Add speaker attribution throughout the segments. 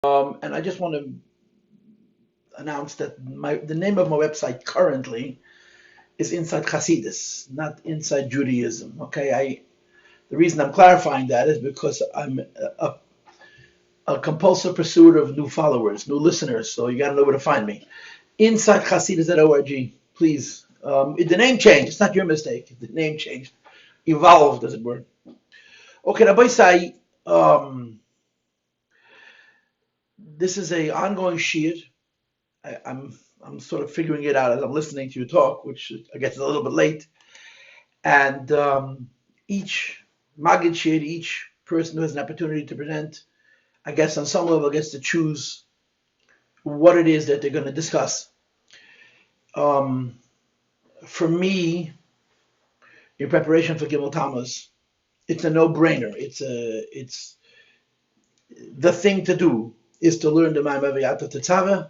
Speaker 1: And I just want to announce that the name of my website currently is Inside Hasidus, not Inside Judaism. Okay, the reason I'm clarifying that is because I'm a compulsive pursuer of new followers, new listeners. So you got to know where to find me. Inside Hasidus.org, please. The name changed. It's not your mistake. The name changed, evolved, as it were. Okay, Rabbi Say, this is a ongoing shiur. I'm sort of figuring it out as I'm listening to you talk, which I guess is a little bit late. And each Magid shiur, each person who has an opportunity to present, I guess on some level gets to choose what it is that they're going to discuss. For me, in preparation for Gimel Tammuz, it's a no-brainer. It's the thing to do is to learn the Ma'amar V'Yata Tetzaveh.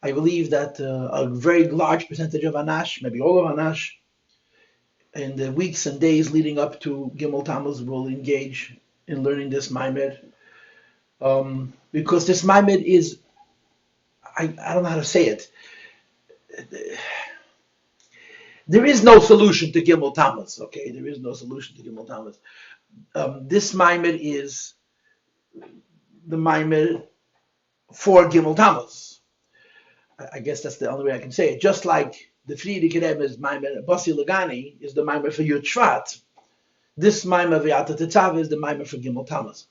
Speaker 1: I believe that a very large percentage of Anash, maybe all of Anash, in the weeks and days leading up to Gimel Tammuz will engage in learning this Ma'amar. Because this Ma'amar is, I don't know how to say it. There is no solution to Gimel Tammuz, okay? There is no solution to Gimel Tammuz. This Ma'amar is the Ma'amar for Gimel Tammuz. I guess that's the only way I can say it. Just like the Frierdiker Rebbe's Ma'amar Basi Lagani is the Ma'amar for Yud Shvat, this Ma'amar V'Yata Tetzaveh is the Ma'amar for Gimel Tammuz.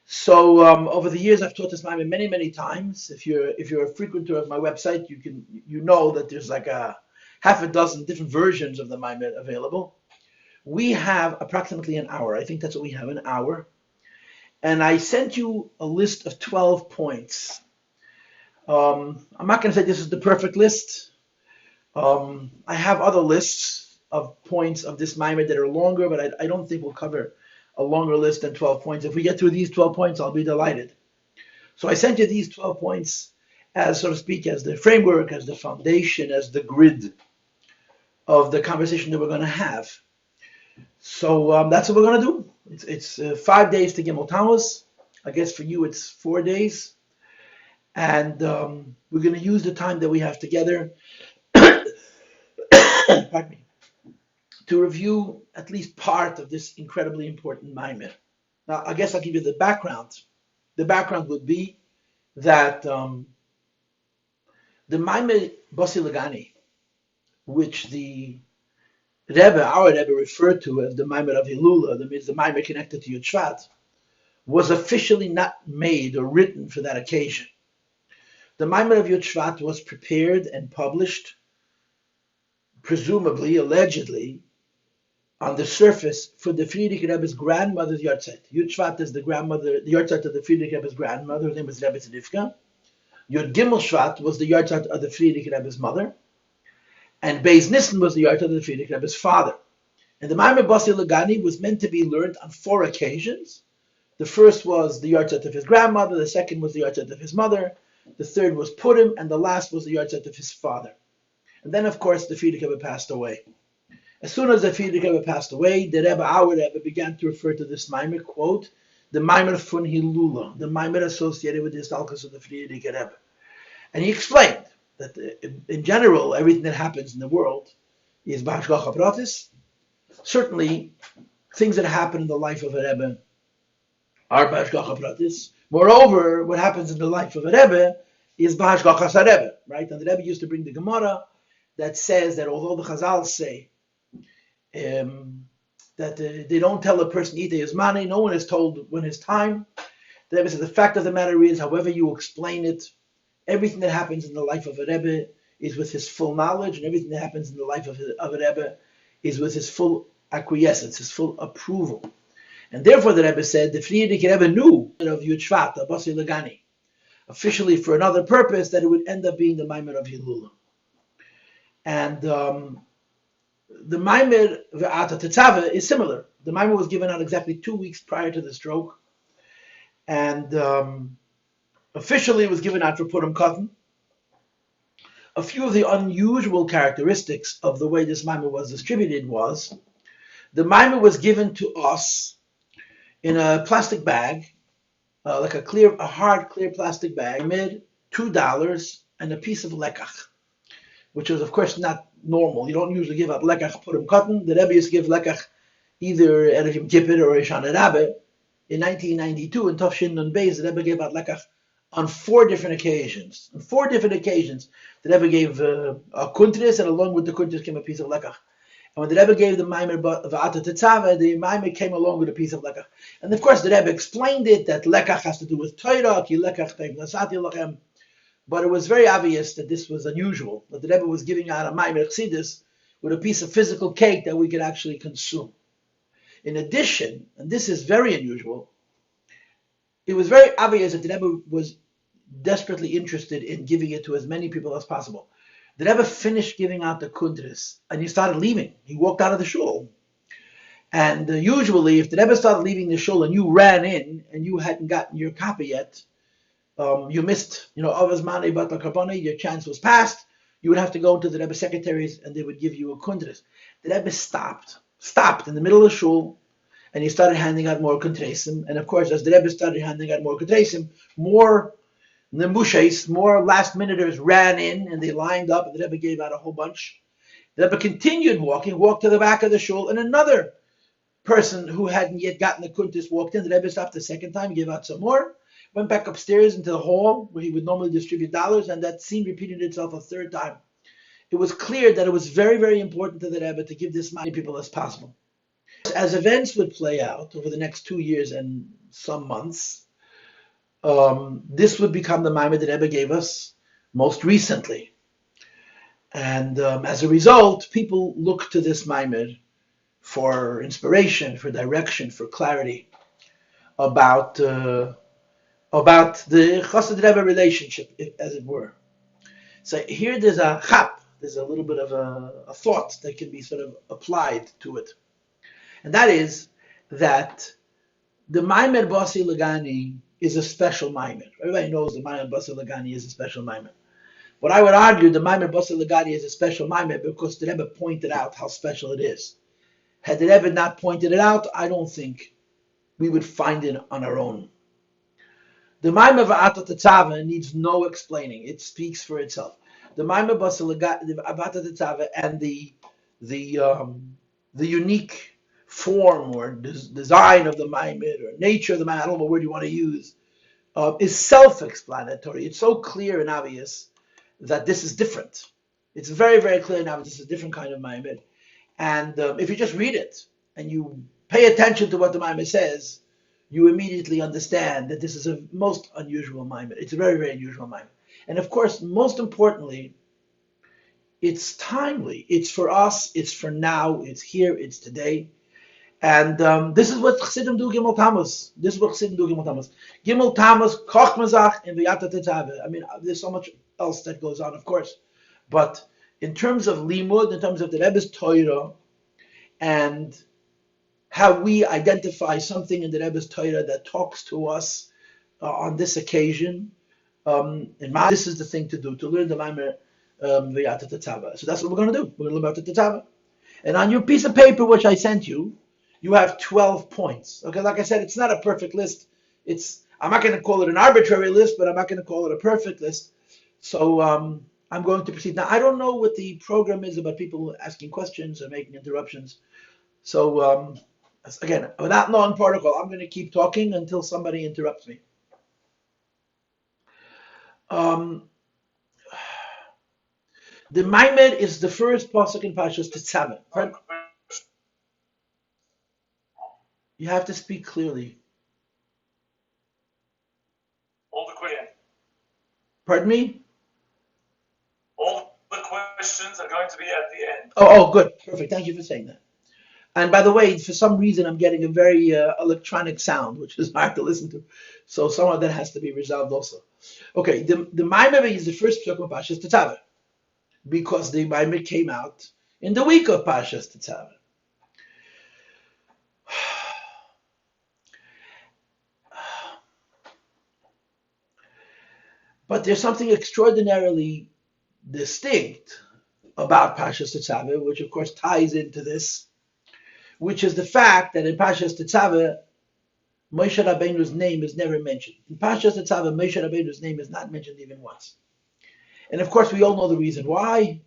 Speaker 1: So over the years, I've taught this Ma'amar many, many times. If you're a frequenter of my website, you know that there's like a half a dozen different versions of the Ma'amar available. We have approximately an hour. I think that's what we have, an hour. And I sent you a list of 12 points. I'm not going to say this is the perfect list. I have other lists of points of this Ma'amar that are longer, but I don't think we'll cover a longer list than 12 points. If we get through these 12 points, I'll be delighted. So I sent you these 12 points as, so to speak, as the framework, as the foundation, as the grid of the conversation that we're going to have. So that's what we're going to do. It's 5 days to Gimel Tammuz. I guess for you it's 4 days. And we're going to use the time that we have together pardon me, to review at least part of this incredibly important Ma'amar. Now, I guess I'll give you the background. The background would be that the Ma'amar Basi Lagani, which the Rebbe, our Rebbe, referred to as the Ma'amar of Hilula, that means the Ma'amar connected to Yud Shvat, was officially not made or written for that occasion. The Ma'amar of Yud Shvat was prepared and published, presumably, allegedly, on the surface for the Frierdiker Rebbe's grandmother's yahrzeit. Yud Shvat is the yahrzeit of the Frierdiker Rebbe's grandmother. Her name was Rebbe Tzedivka. Yud Gimel Shvat was the yahrzeit of the Frierdiker Rebbe's mother. And Beis Nissen was the yahrzeit of the Frierdiker Rebbe's father. And the Ma'amar Basi Lagani was meant to be learned on 4 occasions. The first was the yahrzeit of his grandmother. The second was the yahrzeit of his mother. The third was Purim. And the last was the yahrzeit of his father. And then, of course, the Frierdiker Rebbe passed away. As soon as the Frierdiker Rebbe passed away, the Rebbe, our Rebbe, began to refer to this Ma'amar, quote, the Ma'amar fun Hilula, the Ma'amar associated with the Istalkus of the Frierdiker Rebbe. And he explained that in general, everything that happens in the world is b'hashgacha pratis. Certainly, things that happen in the life of a Rebbe are b'hashgacha pratis. Moreover, what happens in the life of a Rebbe is b'hashgacha Rebbe, right? And the Rebbe used to bring the Gemara that says that although the Chazal say that they don't tell a person eat his money, no one is told when his time. The Rebbe says the fact of the matter is, however you explain it, everything that happens in the life of a Rebbe is with his full knowledge, and everything that happens in the life of a Rebbe is with his full acquiescence, his full approval. And therefore the Rebbe said the Frierdiker Rebbe knew of Yud Shvat, the Basi Lagani, officially for another purpose, that it would end up being the Ma'amar of Hilula. And the Ma'amar V'Yata Tetzaveh is similar. The Ma'amar was given out exactly 2 weeks prior to the stroke, and officially it was given out for Purim Katan. A few of the unusual characteristics of the way this Ma'amar was distributed was the Ma'amar was given to us in a plastic bag, like a hard, clear plastic bag, made $2 and a piece of lekach, which was, of course, not normal. You don't usually give out lekach purim cotton. The Rebbe used to give lekach either at Yom Kippur or Shana Rabbeh. In 1992, in Tafshin Nun Beis, the Rebbe gave out lekach on 4 different occasions. On 4 different occasions, the Rebbe gave a kuntris, and along with the kuntris came a piece of lekach. And when the Rebbe gave the Maimer V'ata Tetzaveh, the Maimer came along with a piece of lekach. And of course, the Rebbe explained it, that lekach has to do with Torah, ki lekach tev nasati lachem. But it was very obvious that this was unusual, that the Rebbe was giving out a Maimer Chassidus with a piece of physical cake that we could actually consume. In addition, and this is very unusual, it was very obvious that the Rebbe was desperately interested in giving it to as many people as possible. The Rebbe finished giving out the kuntris, and he started leaving. He walked out of the shul. And usually, if the Rebbe started leaving the shul and you ran in and you hadn't gotten your copy yet, you missed, Avaz Mani Batla Karbani, your chance was passed. You would have to go to the Rebbe's secretaries and they would give you a kuntris. The Rebbe stopped in the middle of the shul, and he started handing out more kuntresim. And of course, as the Rebbe started handing out more kuntresim, more Nembushes, more last-minuters ran in, and they lined up, and the Rebbe gave out a whole bunch. The Rebbe continued walking, walked to the back of the shul, and another person who hadn't yet gotten the kuntis walked in. The Rebbe stopped the second time, gave out some more, went back upstairs into the hall where he would normally distribute dollars, and that scene repeated itself a third time. It was clear that it was very, very important to the Rebbe to give this many people as possible. As events would play out over the next 2 years and some months, this would become the Maimer that Rebbe gave us most recently. And as a result, people look to this Maimer for inspiration, for direction, for clarity about the Chassid Rebbe relationship, as it were. So here there's a chap, there's a little bit of a thought that can be sort of applied to it. And that is that the Maimer Basi Lagani is a special Maimer. Everybody knows the Maimer Basi Lagani is a special Maimer. But I would argue the Maimer Basi Lagani is a special Maimer because the Rebbe pointed out how special it is. Had the Rebbe not pointed it out, I don't think we would find it on our own. The Maimer V'ata Tetzaveh needs no explaining. It speaks for itself. The Maimer Basi V'ata Tetzaveh and the unique form or design of the Maimer or nature of the Maimer, I don't know what word you want to use, is self-explanatory. It's so clear and obvious that this is different. It's very, very clear and obvious this is a different kind of Maimer. And if you just read it and you pay attention to what the Maimer says, you immediately understand that this is a most unusual Maimer. It's a very, very unusual Maimer. And of course, most importantly, it's timely. It's for us. It's for now. It's here. It's today. And this is what Chassidim do Gimel Tammuz. This is what Chassidim do Gimel Tammuz. Gimel Tammuz, Koch Mazach, and V'yata Tetzaveh. I mean, there's so much else that goes on, of course. But in terms of Limud, in terms of the Rebbe's Torah, and how we identify something in the Rebbe's Torah that talks to us on this occasion, this is the thing to do, to learn the Maimer V'yata Tetzaveh. So that's what we're going to do. We're going to learn about the Tetzaveh. And on your piece of paper, which I sent you, you have 12 points. Okay, like I said, it's not a perfect list. I'm not going to call it an arbitrary list, but I'm not going to call it a perfect list. So I'm going to proceed. Now, I don't know what the program is about people asking questions or making interruptions. So again, without knowing protocol, I'm going to keep talking until somebody interrupts me. The Maimer is the first pasuk in Parshas Tetzaveh. You have to speak clearly.
Speaker 2: All the questions.
Speaker 1: Pardon me?
Speaker 2: All the questions are going to be at the end.
Speaker 1: Oh, good. Perfect. Thank you for saying that. And by the way, for some reason, I'm getting a very electronic sound, which is hard to listen to. So some of that has to be resolved also. Okay, the Maimer is the first pasuk of Parshas Tetzaveh, because the Maimer came out in the week of Parshas Tetzaveh. But there's something extraordinarily distinct about Parshas Tetzaveh, which of course ties into this, which is the fact that in Parshas Tetzaveh, Moshe Rabbeinu's name is never mentioned. In Parshas Tetzaveh, Moshe Rabbeinu's name is not mentioned even once. And of course, we all know the reason why.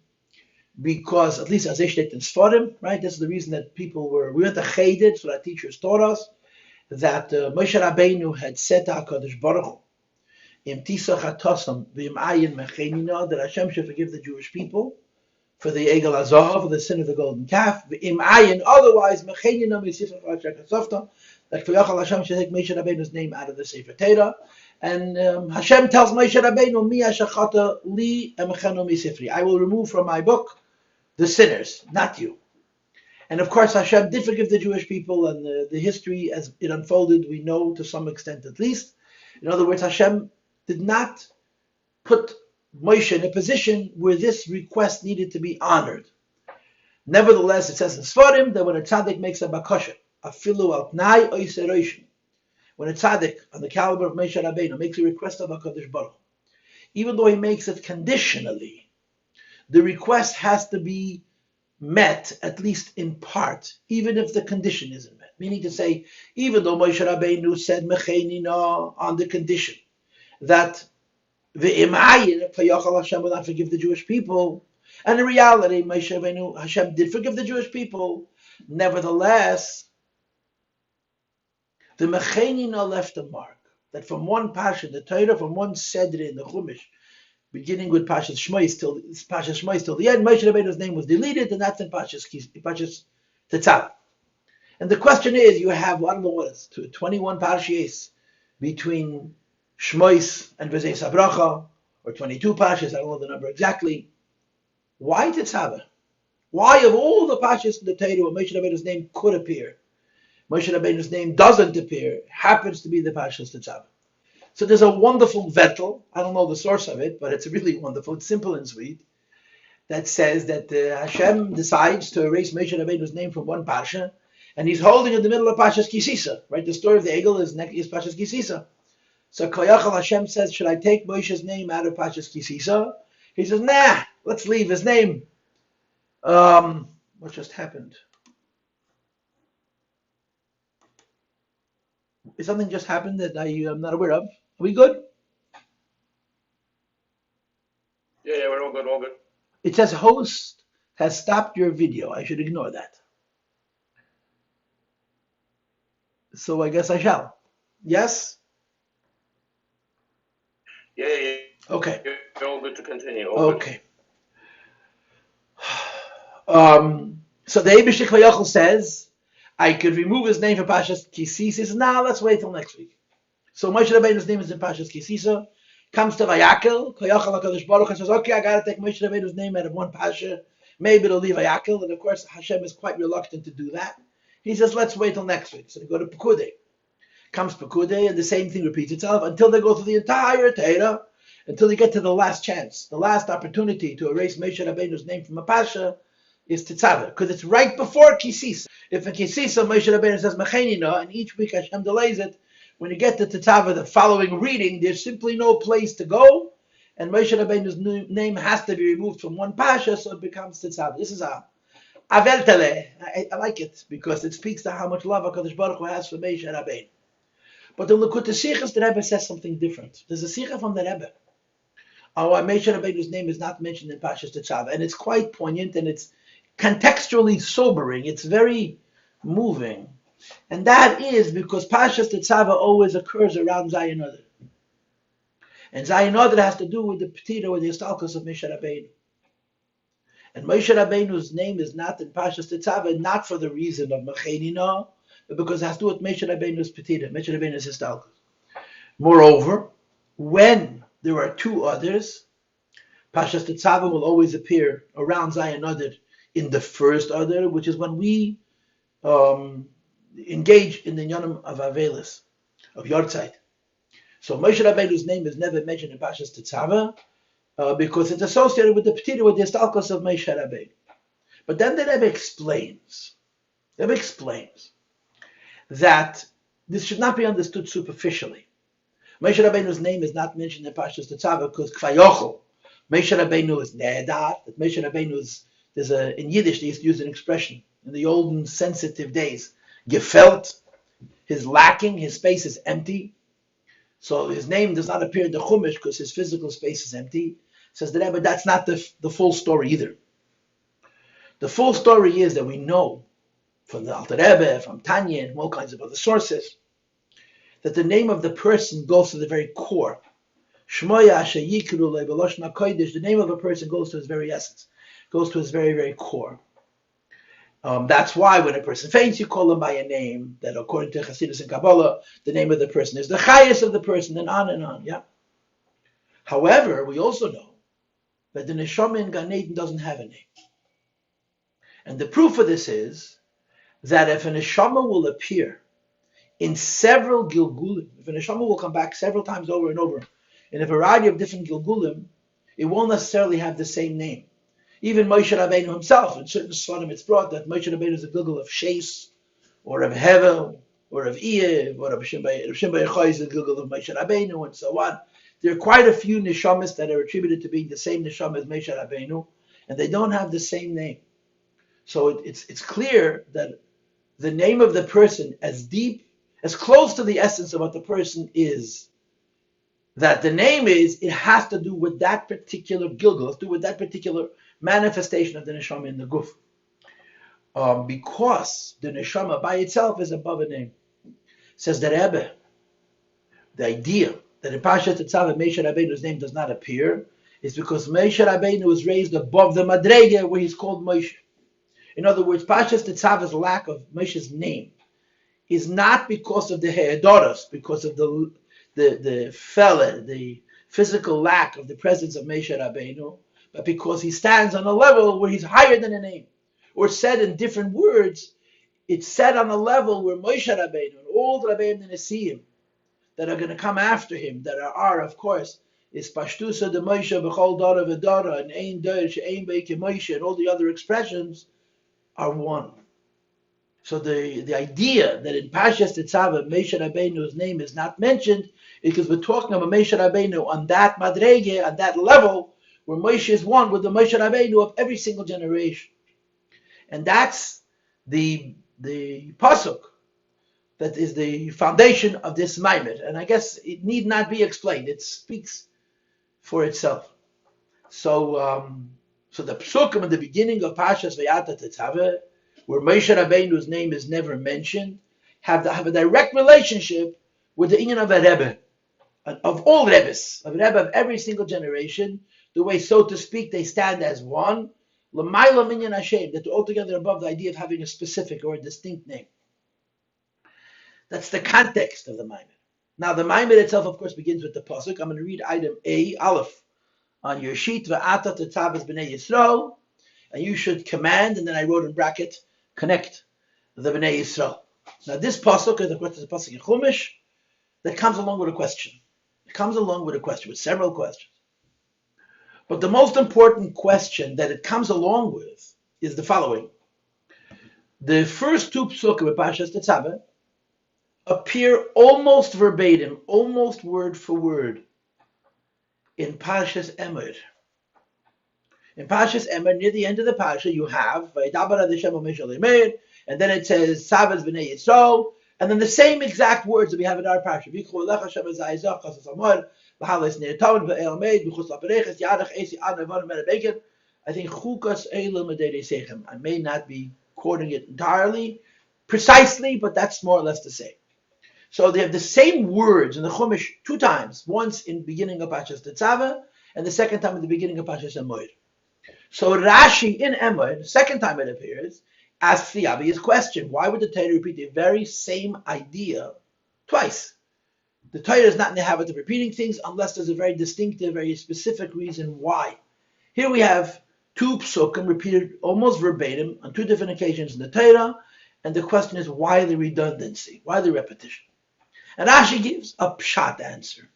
Speaker 1: Because at least as Eshtet and Sforim, right? This is the reason that we went to Cheder, so our teachers taught us that Moshe Rabbeinu had said to HaKadosh Baruch Hu, Im Tisach HaTosam V'im Ayin Mechenina, that Hashem should forgive the Jewish people for the Egel HaZahav, for the sin of the golden calf. V'im Ayin, otherwise Mechenina Misifach HaShekasofta, that for Yachal Hashem should take Moshe Rabbeinu's name out of the Sefer Torah. And Hashem tells Moshe Rabbeinu, Mi Hashachata Li Emechenu Misifri, I will remove from my book the sinners, not you. And of course, Hashem did forgive the Jewish people, and the history as it unfolded, we know to some extent at least. In other words, Hashem did not put Moshe in a position where this request needed to be honored. Nevertheless, it says in Sfarim that when a tzaddik makes a bakasha, afilu al tnai oiseh roshim, when a tzaddik on the caliber of Moshe Rabbeinu makes a request of HaKadosh Baruch Hu, even though he makes it conditionally, the request has to be met, at least in part, even if the condition isn't met. Meaning to say, even though Moshe Rabbeinu said Mechenina on the condition that V'im'ayin V'yachal Hashem will not forgive the Jewish people, and in reality, Moshe Rabbeinu, Hashem did forgive the Jewish people, nevertheless, the Mechenina left a mark, that from one Pasha, the Torah, from one Sedre in the Chumash, beginning with Pashas Shmois till the end, Moshe Rabbeinu's name was deleted, and that's in Pashas Tetzaveh. And the question is, you have, I don't know what it's, 21 Parshiyos between Shmois and V'zei Sabracha, or 22 Pashas, I don't know the number exactly. Why Tetzaveh? Why, of all the Pashas in the Torah where Moshe Rabbeinu's name could appear, Moshe Rabbeinu's name doesn't appear, happens to be the Pashas Tetzaveh. So there's a wonderful vettel, I don't know the source of it, but it's really wonderful, it's simple and sweet, that says that Hashem decides to erase Moshe Rabbeinu's name from one Pasha, and he's holding in the middle of Pashas Kisisa, right? The story of the Egel is Pashas Kisisa. So Koyachal Hashem says, should I take Moshe's name out of Pashas Kisisa? He says, nah, let's leave his name. What just happened? Is something just happened that I'm not aware of? Are we good?
Speaker 2: Yeah, we're all good, all good.
Speaker 1: It says host has stopped your video. I should ignore that. So I guess I shall. Yes?
Speaker 2: Yeah.
Speaker 1: Okay.
Speaker 2: You're all good to continue.
Speaker 1: Okay. So the Eibishter Kvayachol says, I could remove his name from Pashas Kisisa. He says, nah, let's wait till next week. So Moshe Rabbeinu's name is in Pashas Kisisa. Comes to Vayakel, Koyachal HaKadosh Baruch Hu says, okay, I got to take Moshe Rabbeinu's name out of one Pasha. Maybe it'll leave Vayakel. And of course, Hashem is quite reluctant to do that. He says, let's wait till next week. So they go to Pekudei. Comes Pekudei, and the same thing repeats itself until they go through the entire Torah, until they get to the last chance, the last opportunity to erase Moshe Rabbeinu's name from a Pasha is Tetzaveh, because it's right before Kisisa. If in Kisisa, Moshe Rabbeinu says Mechenina, and each week Hashem delays it, when you get to Tetzaveh, the following reading, there's simply no place to go, and Moshe Rabbeinu's name has to be removed from one Pasha, so it becomes Tetzaveh. This is a Aveltele. I like it, because it speaks to how much love HaKadosh Baruch Hu has for Moshe Rabbeinu. But in Likutei Sichos, the Rebbe says something different. There's a Sicha from the Rebbe. Moshe Rabbeinu's name is not mentioned in Pashas Tetzaveh, and it's quite poignant, and it's contextually sobering. It's very moving. And that is because Pashas Tetzaveh always occurs around Zayin Adar. And Zayin Adar has to do with the Petira, with the Histalkos of Moshe Rabbeinu. And Moshe Rabbeinu's name is not in Pashas Tetzaveh, not for the reason of Mechenina, but because it has to do with Moshe Rabbeinu's Petira, Moshe Rabbeinu's Histalkos. Moreover, when there are two others, Pashas Tetzaveh will always appear around Zayin Adar in the first Adar, which is when we engage in the Yonim of Avelis, of Yortzeit. So Moshe Rabbeinu's name is never mentioned in Pashas Tetzaveh because it's associated with the Petira, with the Histalkos of Moshe Rabbeinu. But then the Rebbe explains that this should not be understood superficially. Moshe Rabbeinu's name is not mentioned in Pashas Tetzaveh because Kvayochel, Moshe Rabbeinu is Nehedar, that Moshe Rabbeinu is, in Yiddish they used to use an expression in the olden sensitive days, gefelt. his lacking, his space is empty. So his name does not appear in the Chumash because his physical space is empty. Says the Rebbe, that's not the full story either. The full story is that we know from the Alter Rebbe, from Tanya, and from all kinds of other sources, that the name of the person goes to the very core. Shmoya Sheyikru Le'Beloshna Kodesh, the name of a person goes to his very essence, goes to his very, very core. That's why when a person faints, you call him by a name, that according to Hasidus and Kabbalah, the name of the person is the chayas of the person, and on, yeah? However, we also know that the neshama in Gan Eden doesn't have a name. And the proof of this is that if a neshama will appear in several gilgulim, if a neshama will come back several times over and over, in a variety of different gilgulim, it won't necessarily have the same name. Even Moshe Rabbeinu himself, in certain Svarim it's brought that Moshe Rabbeinu is a gilgul of Sheis, or of Hevel, or of Iev, or of Shimba Yochai is a gilgul of Moshe Rabbeinu, and so on. There are quite a few neshamas that are attributed to being the same neshama as Moshe Rabbeinu, and they don't have the same name. So it's clear that the name of the person, as deep, as close to the essence of what the person is, that the name is, it has to do with that particular gilgul, has to do with that particular manifestation of the neshama in the guf. Because the neshama by itself is above a name. Says the Rebbe, the idea that in Pashat Tetzaveh Moshe Rabbeinu's name does not appear is because Moshe Rabbeinu was raised above the Madrege where he's called Moshe. In other words, Pashat Tetzaveh's lack of Moshe's name is not because of the He'edoros, because of the physical lack of the presence of Moshe Rabbeinu, but because he stands on a level where he's higher than a name. Or said in different words, it's said on a level where Moshe Rabbeinu and all the Rabbeinu and Nesiim that are going to come after him, that are of course, is Pashtusa de Moshe b'chol dara v'dara and Ein Doir she'ein beike Moshe and all the other expressions are one. So the idea that in Pashas Tetzaveh Moshe Rabbeinu's name is not mentioned is because we're talking about Moshe Rabbeinu on that madrege, on that level, where Moshe is one with the Moshe Rabbeinu of every single generation. And that's the pasuk that is the foundation of this maimed. And I guess it need not be explained. It speaks for itself. So the psukim in the beginning of Pashas Vayata Tetzaveh, where Moshe Rabbeinu's name is never mentioned, have a direct relationship with the inyan of a Rebbe, of all Rebbes, of a Rebbe of every single generation, the way, so to speak, they stand as one, L'mayla minyan Hashem, that they're altogether above the idea of having a specific or a distinct name. That's the context of the Maimed. Now, the Maimed itself, of course, begins with the pasuk. I'm going to read item A, Aleph, on your sheet, V'ata tetzaveh b'nei Yisrael, and you should command, and then I wrote in bracket, connect the Bnei Yisrael. Now, this pasuk is, of course, a pasuk in Chumash that comes along with a question. It comes along with a question, with several questions. But the most important question that it comes along with is the following. The first two psukim of Parshas Tetzaveh appear almost verbatim, almost word for word, in Parshas Emor. In Parshas Emor, near the end of the Parsha, you have Vaydabar ad Hashem Moshe Le'Meir, and then it says Savas B'nei Yisrael, and then the same exact words that we have in our Parsha. V'yichru Elecha Hashem Zayizach Chasas Amor, V'halas Neir Tavon V'el Meid V'chus Lapereches Yadach Esi Ad Nevar Mer Beken. I think Chukas Eilim Adei Sechem. I may not be quoting it entirely, precisely, but that's more or less the same. So they have the same words in the Chumash two times, once in the beginning of Parshas Tetzaveh, and the second time in the beginning of Parshas Emor. So Rashi in Emor, the second time it appears, asks the obvious question: why would the Torah repeat the very same idea twice? The Torah is not in the habit of repeating things unless there's a very distinctive, very specific reason why. Here we have two psukim repeated almost verbatim on two different occasions in the Torah, and the question is, why the redundancy? Why the repetition? And Rashi gives a pshat answer.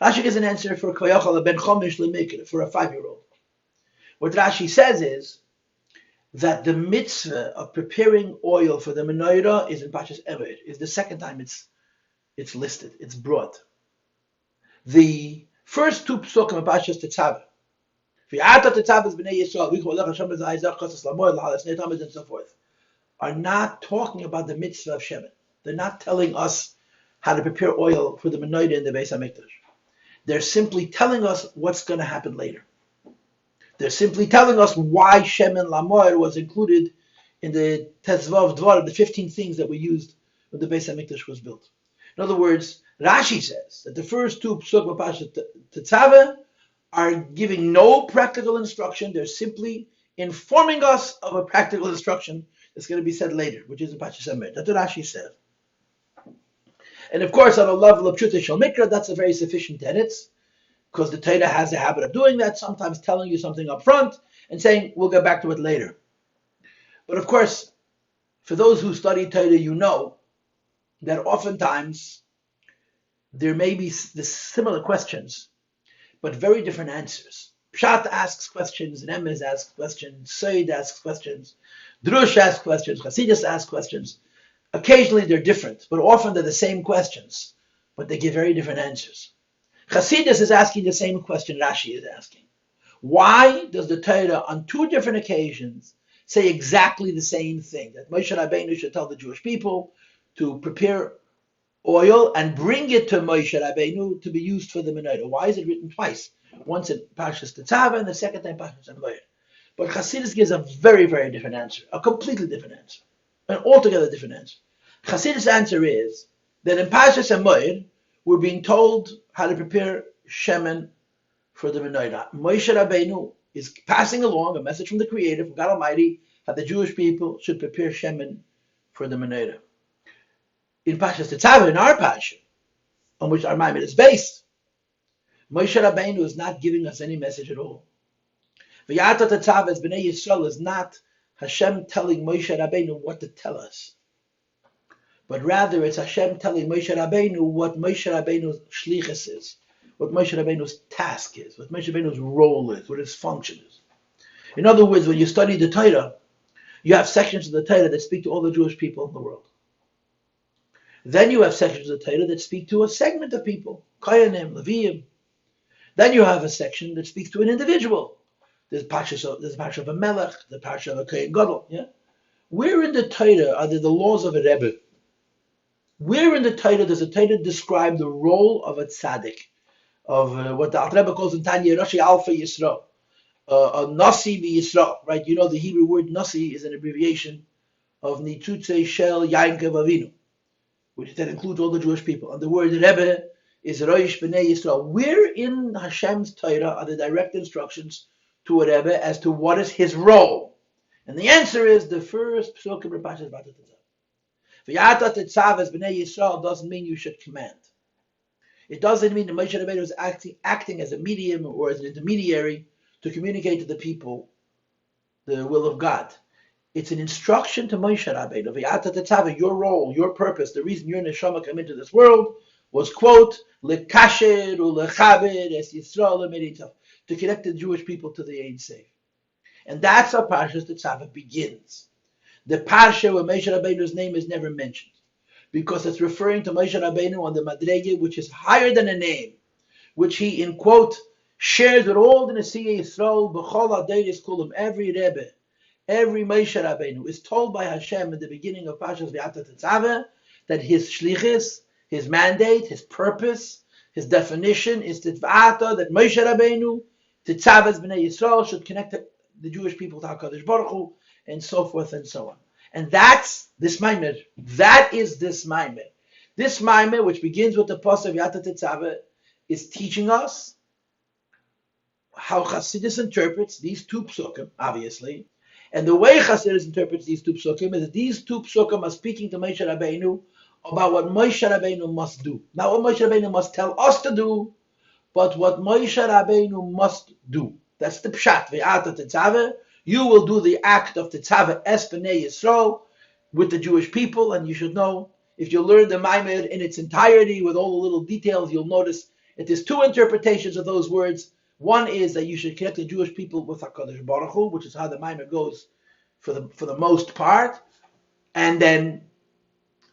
Speaker 1: Rashi gives an answer for Kvayachal ben Chomish Lemikra, for a 5-year-old. What Rashi says is that the mitzvah of preparing oil for the menorah is in Parshas Emor. Is the second time it's listed, it's brought. The first two psukim of Parshas Tetzaveh, V'ata Tetzaveh b'nei Yisrael, V'yichru Elecha Hashem Zayizach Chasas Lamor, L'halas Neir Tamid, and so forth, are not talking about the mitzvah of Shemin. They're not telling us how to prepare oil for the menorah in the Beis Hamikdash. They're simply telling us what's going to happen later. They're simply telling us why Shemen Lamoir was included in the Tezvav Dvar, the 15 things that were used when the Beis Hamikdash was built. In other words, Rashi says that the first two Psukim of Parashat Tetzaveh are giving no practical instruction. They're simply informing us of a practical instruction that's going to be said later, which is in Parashat Emor. That's what Rashi says. And of course, on a level of Pshutei Shel Mikra, that's a very sufficient tenet, because the Torah has a habit of doing that, sometimes telling you something up front and saying, we'll get back to it later. But of course, for those who study Torah, you know that oftentimes there may be the similar questions, but very different answers. Pshat asks questions, Remez asks questions, Seid asks questions, Drush asks questions, Hasidus asks questions. Occasionally they're different, but often they're the same questions, but they give very different answers. Hasidus is asking the same question Rashi is asking. Why does the Torah on two different occasions say exactly the same thing? That Moshe Rabbeinu should tell the Jewish people to prepare oil and bring it to Moshe Rabbeinu to be used for the menorah. Why is it written twice? Once in Parshas Tetzaveh and the second time Parshas Emor. But Hasidus gives a very, very different answer, a completely different answer, an altogether different answer. Hasidus' answer is that in Parshas Emor, we're being told how to prepare shemen for the menorah. Moshe Rabbeinu is passing along a message from the Creator, from God Almighty, how the Jewish people should prepare shemen for the menorah. In Parshas Tetzaveh, in our Parsha, on which our Maimed is based, Moshe Rabbeinu is not giving us any message at all. V'yata Tetzaveh as Bnei Yisrael is not Hashem telling Moshe Rabbeinu what to tell us, but rather it's Hashem telling Moshe Rabbeinu what Moshe Rabbeinu's shlichus is, what Moshe Rabbeinu's task is, what Moshe Rabbeinu's role is, what his function is. In other words, when you study the Torah, you have sections of the Torah that speak to all the Jewish people in the world. Then you have sections of the Torah that speak to a segment of people, Kohanim, Leviim. Then you have a section that speaks to an individual. There's Parsha of a Melech, the Parsha of a Kohen Gadol. Yeah? Where in the Torah are there the laws of a Rebbe? Where in the Torah does the Torah describe the role of a tzaddik, of what the Alter Rebbe calls in Tanya, Rashi Alpha Yisrael, a Nasi B'Yisrael, right? You know the Hebrew word Nasi is an abbreviation of Nitzutze Shel Yankov Avinu, which that includes all the Jewish people. And the word Rebbe is Roish B'nei Yisrael. Where in Hashem's Torah are the direct instructions to a Rebbe as to what is his role? And the answer is the first Psukim of Parshas Tetzaveh. V'yata Tetzaveh as B'nei Yisrael doesn't mean you should command. It doesn't mean that Moshe Rabbeinu is acting as a medium or as an intermediary to communicate to the people the will of God. It's an instruction to Moshe Rabbeinu. V'yata Tetzaveh, your role, your purpose, the reason your neshama came into this world was, quote, lekasher ulechabed es Yisrael lemeritav, to connect the Jewish people to the Ein Sof. And that's how Parshas Tetzaveh begins. The Parsha where Moshe Rabbeinu's name is never mentioned, because it's referring to Moshe Rabbeinu on the Madrege, which is higher than a name, which he, in quote, shares with all the Nesiyei Yisrael, b'chol adeiros kulam, every Rebbe, every Moshe Rabbeinu is told by Hashem at the beginning of Parshas V'yata Tetzaveh that his shlichus, his mandate, his purpose, his definition is Titva'ata, that Moshe Rabbeinu, Tetzaveh's B'nei Yisrael, should connect the Jewish people to HaKadosh Baruch Hu, and so forth and so on. And that's this Maimed. That is this Maimed. This Maimed, which begins with the Pasuk V'yata Tetzaveh, is teaching us how Chassidus interprets these two psukim, obviously. And the way Chassidus interprets these two psukim is that these two psukim are speaking to Moshe Rabbeinu about what Moshe Rabbeinu must do. Not what Moshe Rabbeinu must tell us to do, but what Moshe Rabbeinu must do. That's the Pshat, V'yata Tetzaveh. You will do the act of Tetzaveh es B'nei Yisrael with the Jewish people, and you should know, if you learn the Maimed in its entirety with all the little details, you'll notice that there's two interpretations of those words. One is that you should connect the Jewish people with HaKadosh Baruch Hu, which is how the Maimed goes for the most part. And then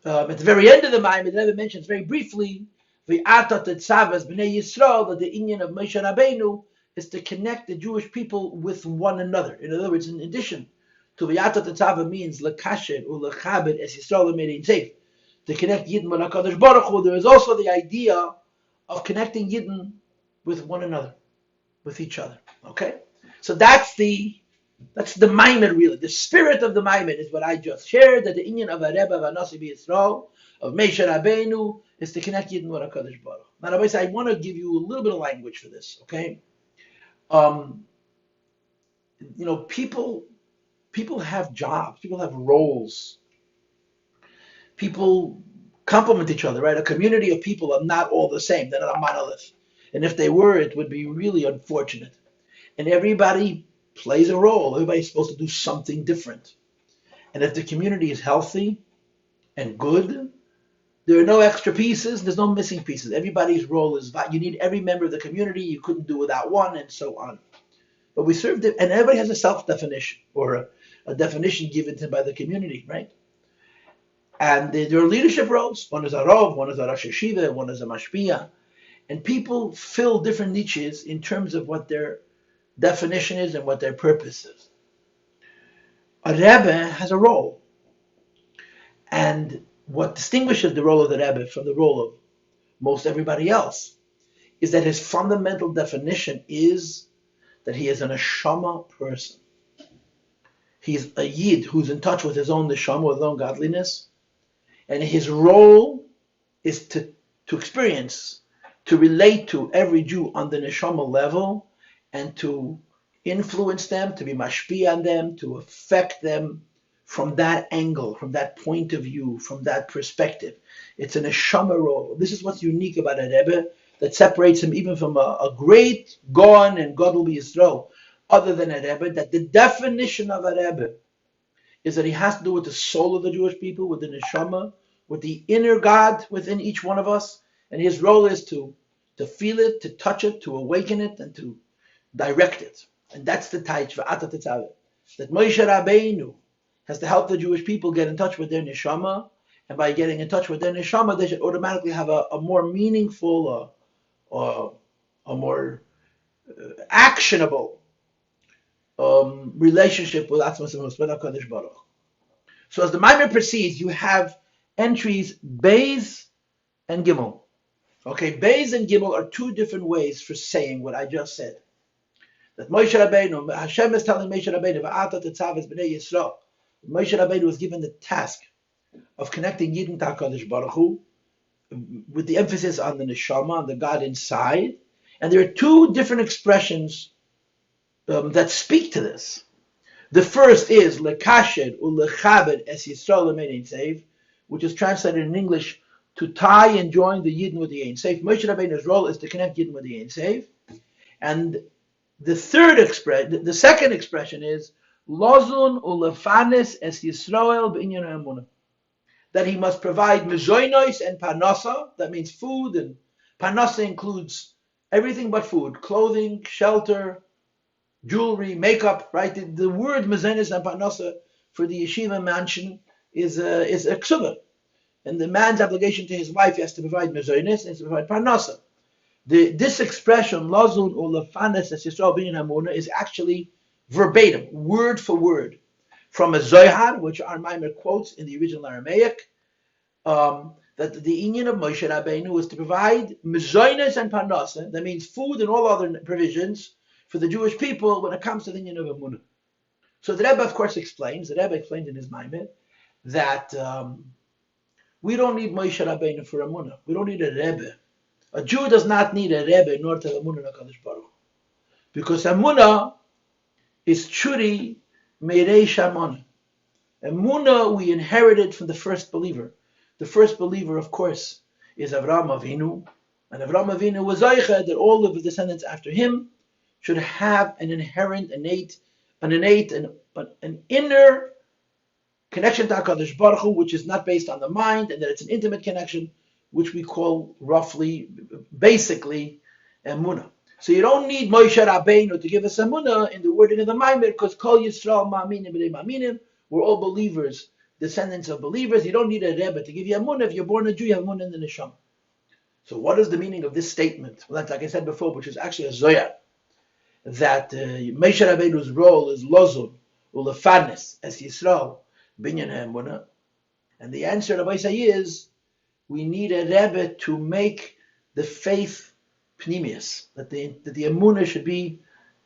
Speaker 1: at the very end of the Maimed, the Rebbe mentions very briefly V'yata Tetzaveh es B'nei Yisrael, that the inyan of Moshe Rabbeinu is to connect the Jewish people with one another. In other words, in addition to V'yata Tetzaveh means lekasher ulechabed es Yisrael lemeritav, to connect Yidden with HaKadosh Baruch Hu, there is also the idea of connecting Yidden with one another, with each other. Okay? So that's the Maimed really. The spirit of the Maimed is what I just shared, that the Inyan of a Rebbe of Anasi B'Yisrael, of Moshe Rabbeinu, is to connect Yidden with HaKadosh Baruch Hu. Now, Rabbi, I want to give you a little bit of language for this, okay? People have jobs, people have roles, people complement each other, right? A community of people are not all the same. They're not a monolith. And if they were, it would be really unfortunate. And everybody plays a role. Everybody's supposed to do something different. And if the community is healthy and good, there are no extra pieces. There's no missing pieces. Everybody's role is, you need every member of the community. You couldn't do without one, and so on. But we serve it, and everybody has a self-definition or a definition given to them by the community, right? And there are leadership roles. One is a Rov, one is a Rosh Yeshiva, one is a Mashpia. And people fill different niches in terms of what their definition is and what their purpose is. A Rebbe has a role. And what distinguishes the role of the Rebbe from the role of most everybody else is that his fundamental definition is that he is an neshama person. He's a Yid who's in touch with his own neshama, with his own godliness. And his role is to experience, to relate to every Jew on the neshama level, and to influence them, to be mashpia on them, to affect them from that angle, from that point of view, from that perspective. It's a neshama role. This is what's unique about a Rebbe that separates him even from a great Gaon and Gadol B'Yisrael, other than a Rebbe, that the definition of a Rebbe is that he has to do with the soul of the Jewish people, with the neshama, with the inner God within each one of us. And his role is to feel it, to touch it, to awaken it, and to direct it. And that's the taich v'ata tetzaveh. That Moshe Rabbeinu has to help the Jewish people get in touch with their neshama, and by getting in touch with their neshama, they should automatically have a more meaningful, a more actionable relationship with Atzmas and HaKadosh Baruch Hu. So as the Maimer proceeds, you have entries Beis and Gimel. Okay, Beis and Gimel are two different ways for saying what I just said. That Moshe Rabbeinu, Hashem is telling Moshe Rabbeinu, V'ata tetzav b'nei Yisrael. Moshe Rabbeinu was given the task of connecting Yidden to HaKadosh Baruch Hu, with the emphasis on the neshama, on the God inside. And there are two different expressions that speak to this. The first is lekashed ulechabed es Yisrael l'mein seif, which is translated in English to tie and join the Yidden with the Ein Seif. Moshe Rabbeinu's role is to connect Yidden with the Ein Seif. And the second expression is lozun ulefanes es Yisrael b'inyan ha'emunah, that he must provide mezoinos and parnasa. That means food, and parnasa includes everything but food: clothing, shelter, jewelry, makeup. Right? The word mezoinos and parnasa for the yeshiva mansion is a ksuba, and the man's obligation to his wife, he has to provide mezoinos and to provide parnasa. This expression lazun or lefanes es Yisrael b'inyan ha'emunah is actually verbatim, word for word, from a Zohar, which our Maimer quotes in the original Aramaic, that the inyan of Moshe Rabbeinu is to provide mezoinos and parnasa. That means food and all other provisions for the Jewish people when it comes to the inyan of Emunah. So the Rebbe, of course, explains in his Maimer that we don't need Moshe Rabbeinu for Emunah. We don't need a Rebbe. A Jew does not need a Rebbe in order to have Emunah in HaKadosh Baruch Hu. Because Emunah is Churi Meirei Shamon. Emunah we inherited from the first believer. The first believer, of course, is Avraham Avinu. And Avraham Avinu was Zoicha that all of his descendants after him should have an inherent, an inner connection to HaKadosh Baruch Hu, which is not based on the mind, and that it's an intimate connection, which we call basically, Emunah. So you don't need Moshe Rabbeinu to give us Emunah in the wording of the Maimer, because Kol Yisrael Ma'aminim B'nei Ma'aminim, we're all believers, descendants of believers. You don't need a Rebbe to give you Emunah. If you're born a Jew, you have Emunah in the Neshama. So what is the meaning of this statement? Well, that's like I said before, which is actually a Zohar, that Moshe Rabbeinu's role is Lozun, Ulefanes, as Yisrael, Binyan Emunah. And the answer, Rabbi say, is we need a Rebbe to make the faith pneumius, that the emunah should be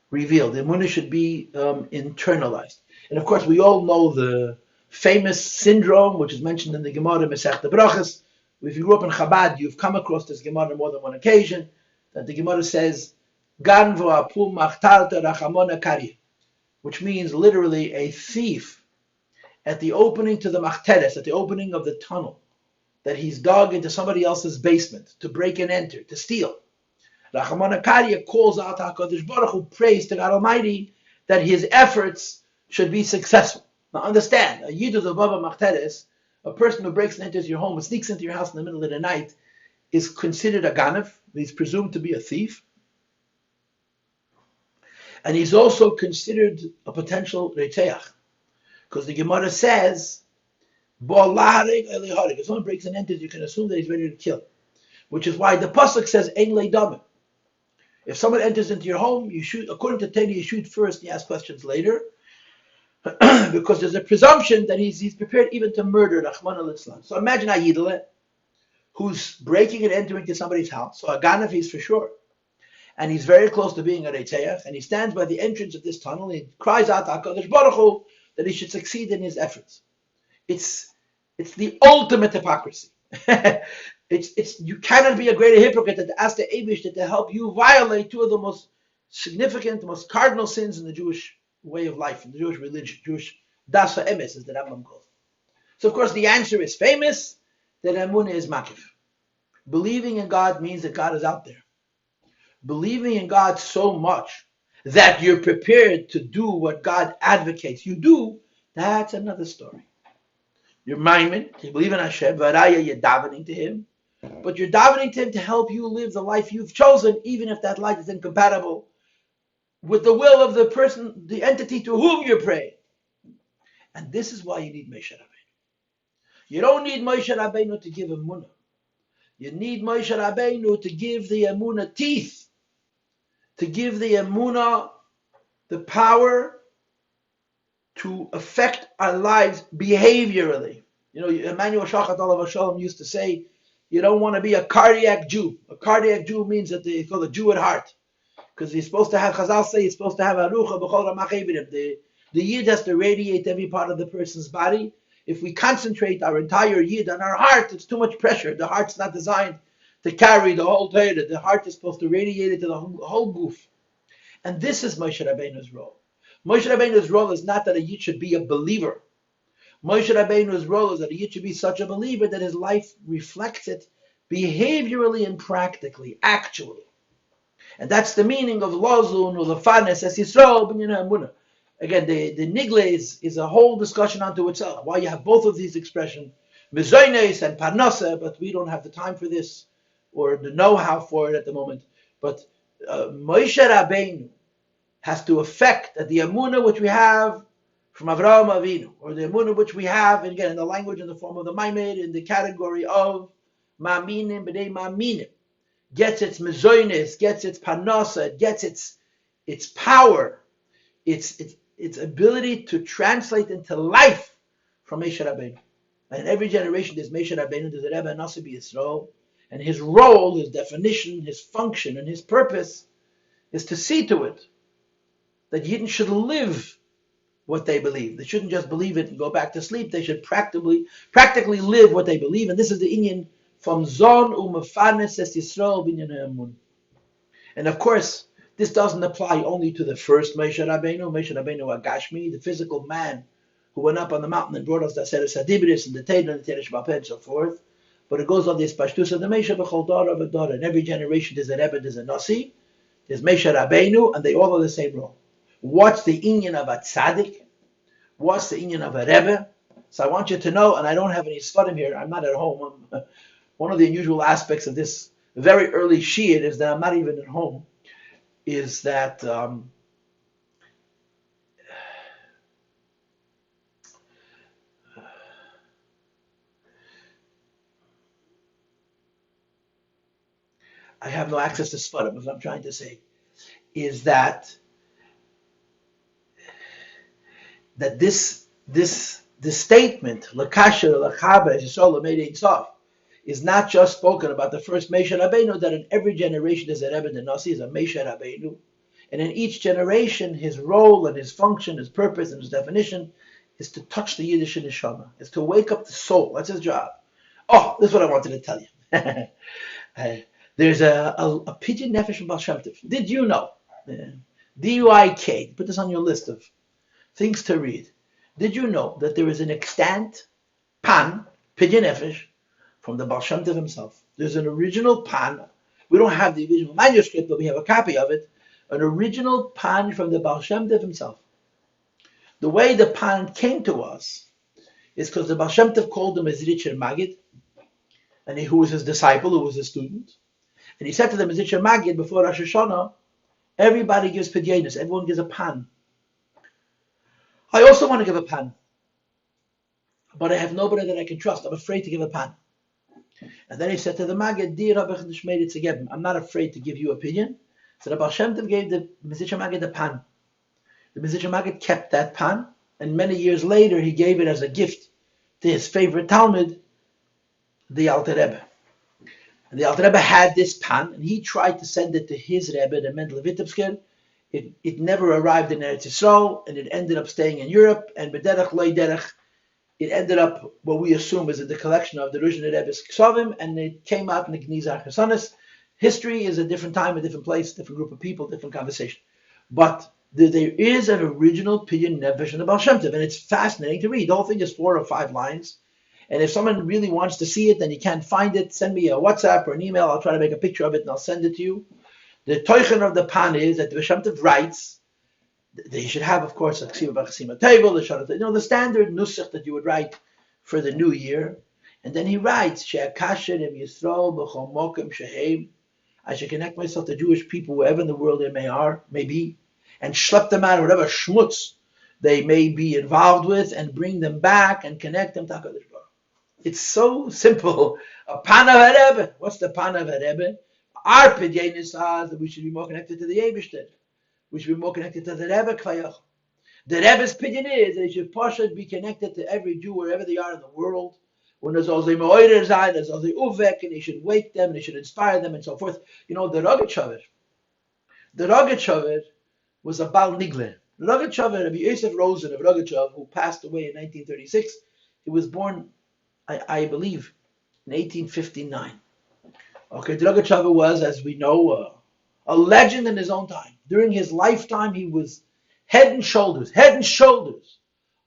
Speaker 1: revealed. The emunah should be internalized. And of course, we all know the famous syndrome, which is mentioned in the Gemara Masechta Brachos. If you grew up in Chabad, you've come across this Gemara on more than one occasion, that the Gemara says, Gan v'apul machtalta rachamona kari, which means literally a thief at the opening to the machteres, at the opening of the tunnel, that he's dug into somebody else's basement to break and enter, to steal. Rachamona kari calls out HaKadosh Baruch Hu, prays to God Almighty that his efforts should be successful. Now understand, a yid of the baba machteres, a person who breaks and enters your home and sneaks into your house in the middle of the night, is considered a ganav. He's presumed to be a thief. And he's also considered a potential reiteach. Because the Gemara says, if someone breaks and enters, you can assume that he's ready to kill. Which is why the pasuk says, Ein leidamim. If someone enters into your home, you shoot, according to Tani, you shoot first and you ask questions later. Because there's a presumption that he's prepared even to murder Rahman al-Islam. So imagine a Yidle who's breaking and entering to somebody's house. So a Ganav he's for sure. And he's very close to being a Reiteach. And he stands by the entrance of this tunnel and he cries out to HaKadosh Baruch Hu that he should succeed in his efforts. It's the ultimate hypocrisy. You cannot be a greater hypocrite than to ask the Eibush to help you violate two of the most significant, most cardinal sins in the Jewish way of life, in the Jewish religion, Jewish das ha'emes, as the Rambam calls it. So of course the answer is famous, that emunah is makif. Believing in God means that God is out there. Believing in God so much that you're prepared to do what God advocates you do, that's another story. You're maimin, you believe in Hashem, varaya, you're davening to Him, but you're davening to Him to help you live the life you've chosen, even if that life is incompatible with the will of the person, the entity to whom you're praying. And this is why you need Moshe Rabbeinu. You don't need Moshe Rabbeinu to give emunah. You need Moshe Rabbeinu to give the emunah teeth, to give the emunah the power to affect our lives behaviorally. You know, Emmanuel Shachat Olav Shalom used to say, you don't want to be a cardiac Jew. A cardiac Jew means that they call a Jew at heart. Because he's supposed to have, Chazal say, he's supposed to have arucha b'chol ramach evidim. The yid has to radiate every part of the person's body. If we concentrate our entire yid on our heart, it's too much pressure. The heart's not designed to carry the whole Torah. The heart is supposed to radiate it to the whole goof. And this is Moshe Rabbeinu's role. Moshe Rabbeinu's role is not that a yid should be a believer. Moshe Rabbeinu's role is that a yid should be such a believer that his life reflects it behaviorally and practically, actually. And that's the meaning of Lozun or Lefanes as Yisrael b'nyan emunah. Again, the nigle is a whole discussion unto itself. Why you have both of these expressions, Mizoines and Parnasa, but we don't have the time for this or the know-how for it at the moment. But Moshe Rabbeinu has to affect that the emunah which we have from Avraham Avinu, or the emunah which we have, and again, in the language in the form of the Maimed, in the category of Ma'aminim b'nei Ma'aminim, gets its mezoines, gets its panasa, gets its power, its ability to translate into life from Moshe Rabbeinu. And in every generation there's Moshe Rabbeinu, there's a Rebbe Nasi B'Yisrael, and his role, his definition, his function, and his purpose is to see to it that Yidden should live what they believe. They shouldn't just believe it and go back to sleep. They should practically live what they believe. And this is the inyan from Zon u'mefanes es Yisrael b'inyan ha'emun. And of course, this doesn't apply only to the first Moshe Rabbeinu Agashmi, the physical man who went up on the mountain and brought us the Aseret Sadibris and the Teda and the Teresh Bapeh and so forth. But it goes on this Pashtus of the Moshe b'chol dara v'dara. In every generation there's a Rebbe, there's a Nasi, there's Moshe Rabbeinu, and they all have the same role. What's the inyan of a tzaddik? What's the inyan of a Rebbe? So I want you to know, and I don't have any sfarim here, I'm not at home. One of the unusual aspects of this very early Shi'it is that I'm not even at home, is that I have no access to Sfarim. What I'm trying to say is that this statement, L'kasher, L'chaber, Yisrael, L'meid Ein Sof, is not just spoken about the first Moshe Rabbeinu, that in every generation there's a Rebbe, the Nasi is a Moshe Rabbeinu. And in each generation, his role and his function, his purpose and his definition is to touch the Yiddish neshama, is to wake up the soul. That's his job. Oh, this is what I wanted to tell you. There's a pidyon nefesh from Baal Shem Tov. Did you know? D-U-I-K. Put this on your list of things to read. Did you know that there is an extant pan, pidyon nefesh, from the Baal Shem Tov himself? There's an original pan. We don't have the original manuscript, but we have a copy of it. An original pan from the Baal Shem Tov himself. The way the pan came to us is because the Baal Shem Tov called him as Richer Magid, and who was his disciple, who was his student. And he said to them, as Richer Magid, before Rosh Hashanah, everybody gives pidyonos, everyone gives a pan. I also want to give a pan, but I have nobody that I can trust. I'm afraid to give a pan. And then he said to the Magid, I'm not afraid to give you opinion. So the Baal Shem Tov gave the Mezritcher Magid the pan. The Mezritcher Magid kept that pan, and many years later he gave it as a gift to his favorite Talmud, the Alter Rebbe. And the Alter Rebbe had this pan, and he tried to send it to his Rebbe, the Mendel Vitebsker. It never arrived in Eretz Yisrael, and it ended up staying in Europe, and B'derech Loi Derech, it ended up, what we assume is in the collection of the Ruzhner Rebbe's Ksavim, and it came out in the Gnizah Chesanis. History is a different time, a different place, different group of people, different conversation. But there is an original pidyon nefesh in the Baal Shem Tov, and it's fascinating to read. The whole thing is 4 or 5 lines. And if someone really wants to see it and you can't find it, send me a WhatsApp or an email. I'll try to make a picture of it and I'll send it to you. The toichen of the pan is that the Baal Shem Tov writes, they should have, of course, a ksiva b'chasima table, the standard nusach that you would write for the new year. And then he writes, she'akasher im Yisrael b'chol mokem shehem, I should connect myself to Jewish people wherever in the world they may be, and schlep them out of whatever schmutz they may be involved with, and bring them back and connect them to HaKadosh Baruch Hu. It's so simple. A pan of a Rebbe. What's the pan of a Rebbe? Our pidyon says that we should be more connected to the Eibishter. We should be more connected to the Rebbe Kvayach. The Rebbe's pidyon is that he should Pashat be connected to every Jew wherever they are in the world. When there's also Me'oirer Zayin, there's also Uvek, and he should wake them, and he should inspire them, and so forth. You know, the Rogatchover was a Baal Nigle. The Rogatchover, Rabbi Yosef Rosen of Rogatchov, who passed away in 1936, he was born, I believe, in 1859. Okay, the Rogatchover was, as we know, a legend in his own time. During his lifetime, he was head and shoulders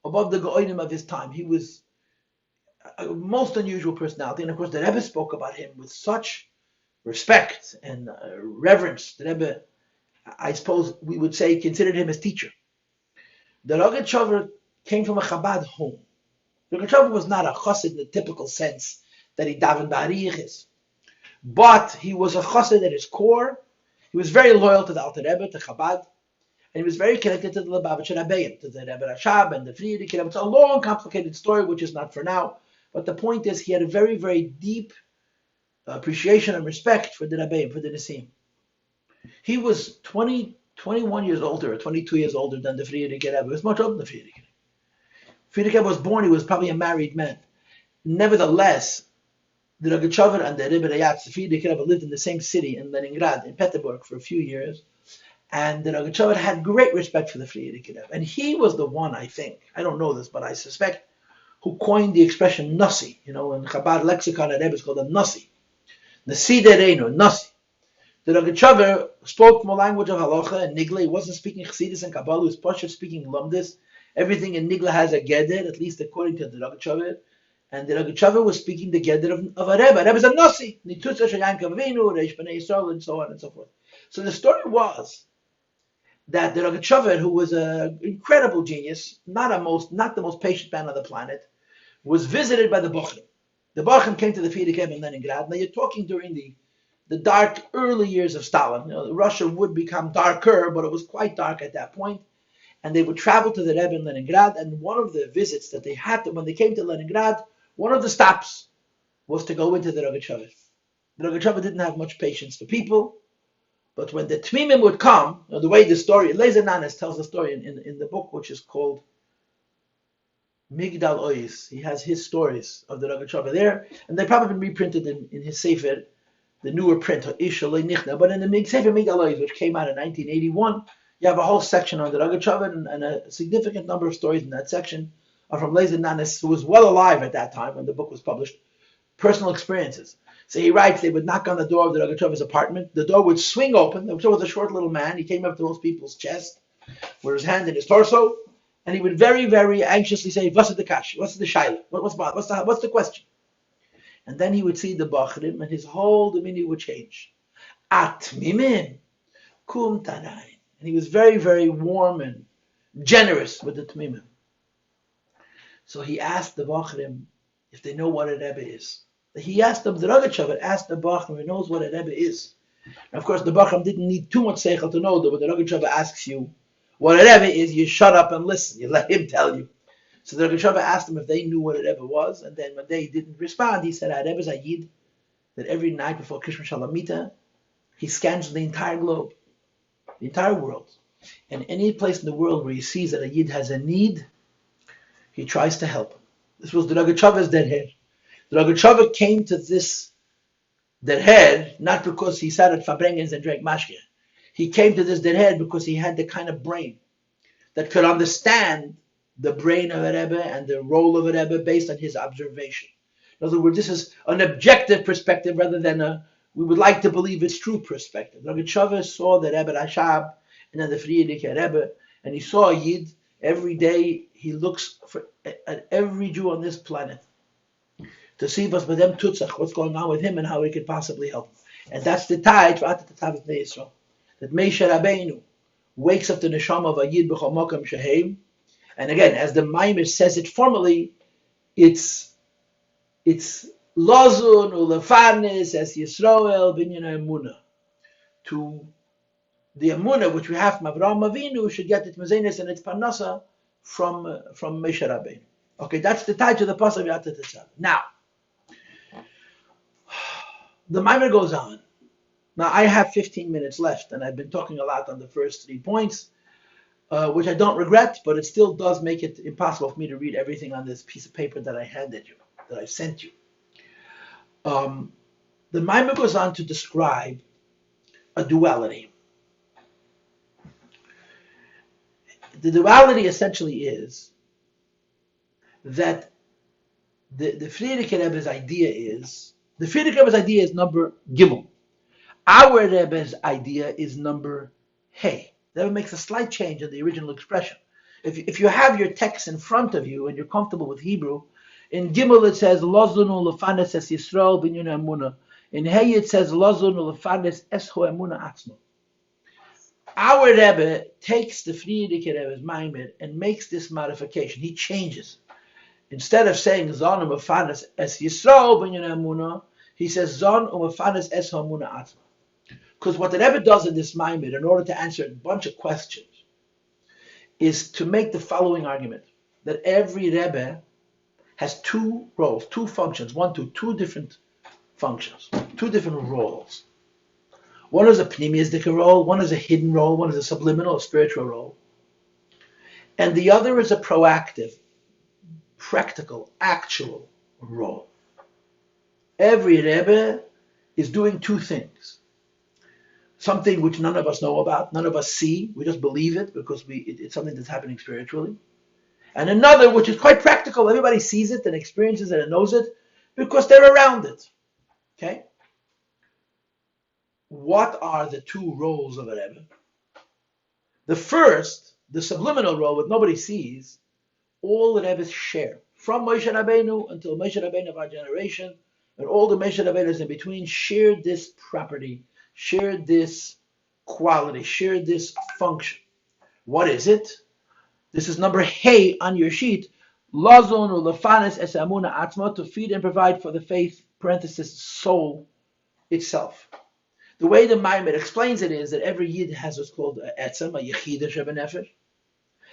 Speaker 1: above the Go'onim of his time. He was a most unusual personality, and of course the Rebbe spoke about him with such respect and reverence. The Rebbe, I suppose we would say, considered him his teacher. The Rogatchover came from a Chabad home. The Rogatchover was not a chassid in the typical sense that he davened ba'arichis, but he was a chassid at his core. He was very loyal to the Alter Rebbe, to Chabad, and he was very connected to the Lubavitcher Rebbeim, to the Rebbe Rashab and the Frierdiker Rebbe. It's a long, complicated story, which is not for now. But the point is, he had a very, very deep appreciation and respect for the Rebbeim, for the Nisim. He was 21 years older, or 22 years older than the Frierdiker Rebbe. He was much older than the Frierdiker. Frierdiker was born, he was probably a married man. Nevertheless, the Rogatchover and the Rebbe Rayatz, the Frierdiker Rebbe, lived in the same city in Leningrad, in Petersburg, for a few years. And the Rogatchover had great respect for the Frierdiker Rebbe. And he was the one, I think, I don't know this, but I suspect, who coined the expression Nasi. You know, in Chabad lexicon, a Rebbe is called a Nasi. Nasi Dereinu, Nasi. The Rogatchover spoke from a language of Halacha and Nigla. He wasn't speaking Chassidus and Kabbalah. He was Pashat speaking Lumdis. Everything in Nigla has a Geder, at least according to the Rogatchover. And the Rogatchover was speaking the Geder of a Rebbe. A Rebbe is a Nasi. Nitutza Shayankav Avinu, Reish B'nai Yisrael, and so on and so forth. So the story was that the Rogatchover, who was an incredible genius, not the most patient man on the planet, was visited by the Bochrim. The Bochrim came to the Frierdiker Rebbe in Leningrad. Now you're talking during the dark early years of Stalin. You know, Russia would become darker, but it was quite dark at that point. And they would travel to the Rebbe in Leningrad, and one of the visits that they had when they came to Leningrad, one of the stops was to go into the Rogatchover. The Rogatchover didn't have much patience for people, but when the Tmimim would come, you know, the way the story, Leizer Nanes tells the story in the book, which is called Migdal Ois. He has his stories of the Rogatchover there, and they've probably been reprinted in his Sefer, the newer print, Isha Le Nichna. But in the Sefer Migdal Ois, which came out in 1981, you have a whole section on the Rogatchover, and a significant number of stories in that section are from Lezer Nanis, who was well alive at that time when the book was published, personal experiences. So he writes, they would knock on the door of the Rogatchover's apartment, the door would swing open, the Rogatchover was a short little man, he came up to those people's chest, with his hand in his torso, and he would very, very anxiously say, "What's the kash? What's the shaila? What's the question?" And then he would see the bachrim, and his whole demeanor would change. Atmimim, kum tanayin, and he was very, very warm and generous with the tmimim. So he asked the bachrim if they know what a rebbe is. He asked them, the Rogatchover asked the bachrim who knows what a rebbe is. And of course, the bachrim didn't need too much seichel to know that when the Rogatchover asks you what a rebbe is, you shut up and listen. You let him tell you. So the Rogatchover asked them if they knew what a rebbe was, and then when they didn't respond, he said, "A rebbe is a yid that every night before Krishma Shalamita, he scans the entire globe, the entire world, and any place in the world where he sees that a yid has a need, he tries to help him." This was the Rogatchover's dead head. The Rogatchover came to this dead head not because he sat at Fabrengens and drank mashke. He came to this dead head because he had the kind of brain that could understand the brain of a Rebbe and the role of a Rebbe based on his observation. In other words, this is an objective perspective rather than we would like to believe it's true perspective. Rogatchover saw the Rebbe Rashab and then the Friedrich Rebbe, and he saw a Yid. Every day he looks at every Jew on this planet to see what's going on with him and how he could possibly help him. And that's the tide for Atat Tavet Bnei Yisrael. That Moshe Rabbeinu wakes up the neshama of a Yid b'chol makom sheheim. And again, as the Maimer says it formally, it's Lozun ulefanis es Yisrael binyan emuna. To the emuna which we have from Avraham Avinu should get its mezenes and its parnasa from Moshe Rabbeinu. Okay, that's the title of the pasuk of Atat Tavet. Now, the Maimer goes on. Now, I have 15 minutes left, and I've been talking a lot on the first 3 points, which I don't regret, but it still does make it impossible for me to read everything on this piece of paper that I handed you, that I sent you. The Maimer goes on to describe a duality. The duality essentially is that the Friedrich Rebbe's idea is, number Gimel. Our Rebbe's idea is number Hey. That makes a slight change in the original expression. If you have your text in front of you and you're comfortable with Hebrew, in Gimel it says Lozunu lefanes es Yisrael binyan emuna. In Hey it says Lozunu lefanes es ho emuna atzmo. Our Rebbe takes the Friedrich Rebbe's Maimer and makes this modification. He changes. Instead of saying Zon umefanes es Yisrael binyan emuna, he says Zon umefanes es ho emuna atzmo. Because what the Rebbe does in this Maimer, in order to answer a bunch of questions, is to make the following argument, that every Rebbe has 2 roles, 2 functions, two different functions, 2 different roles. One is a pneumistic role, one is a hidden role, one is a subliminal, a spiritual role. And the other is a proactive, practical, actual role. Every Rebbe is doing 2 things. Something which none of us know about, none of us see, we just believe it because it's something that's happening spiritually. And another which is quite practical, everybody sees it and experiences it and knows it because they're around it. Okay? What are the 2 roles of a Rebbe? The first, the subliminal role, what nobody sees, all the Rebbes share. From Moshe Rabbeinu until Moshe Rabbeinu of our generation, and all the Moshe Rabbeinus in between share this property, share this quality, share this function. What is it? This is number Hey on your sheet. Lazon or lefanes es amuna atzma, to feed and provide for the faith, parenthesis, soul itself. The way the Maimer explains it is that every Yid has what's called a etzem, a yechida shebenefesh,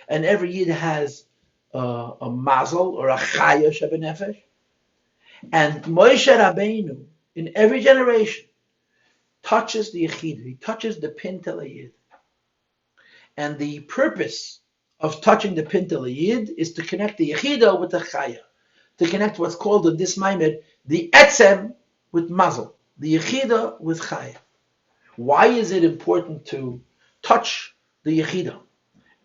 Speaker 1: and every Yid has a mazel or a chaya shebenefesh. And Moshe Rabbeinu, in every generation, touches the yechid, he touches the pin tel yid. And the purpose of touching the pintel yid is to connect the yechida with the chaya, to connect what's called in this maimed the etzem with mazel, the yechida with chaya. Why is it important to touch the yechida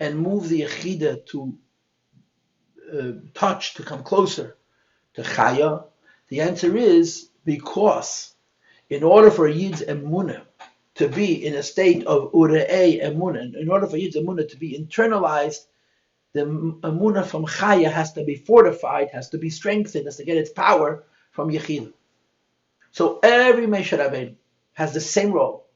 Speaker 1: and move the yechida to touch, to come closer to chaya? The answer is because in order for Yid's emunah to be in a state of ure'ei emunah, in order for Yid's emunah to be internalized, the emunah from chaya has to be fortified, has to be strengthened, has to get its power from yechida. So every Moshe Rabbeinu has the same role.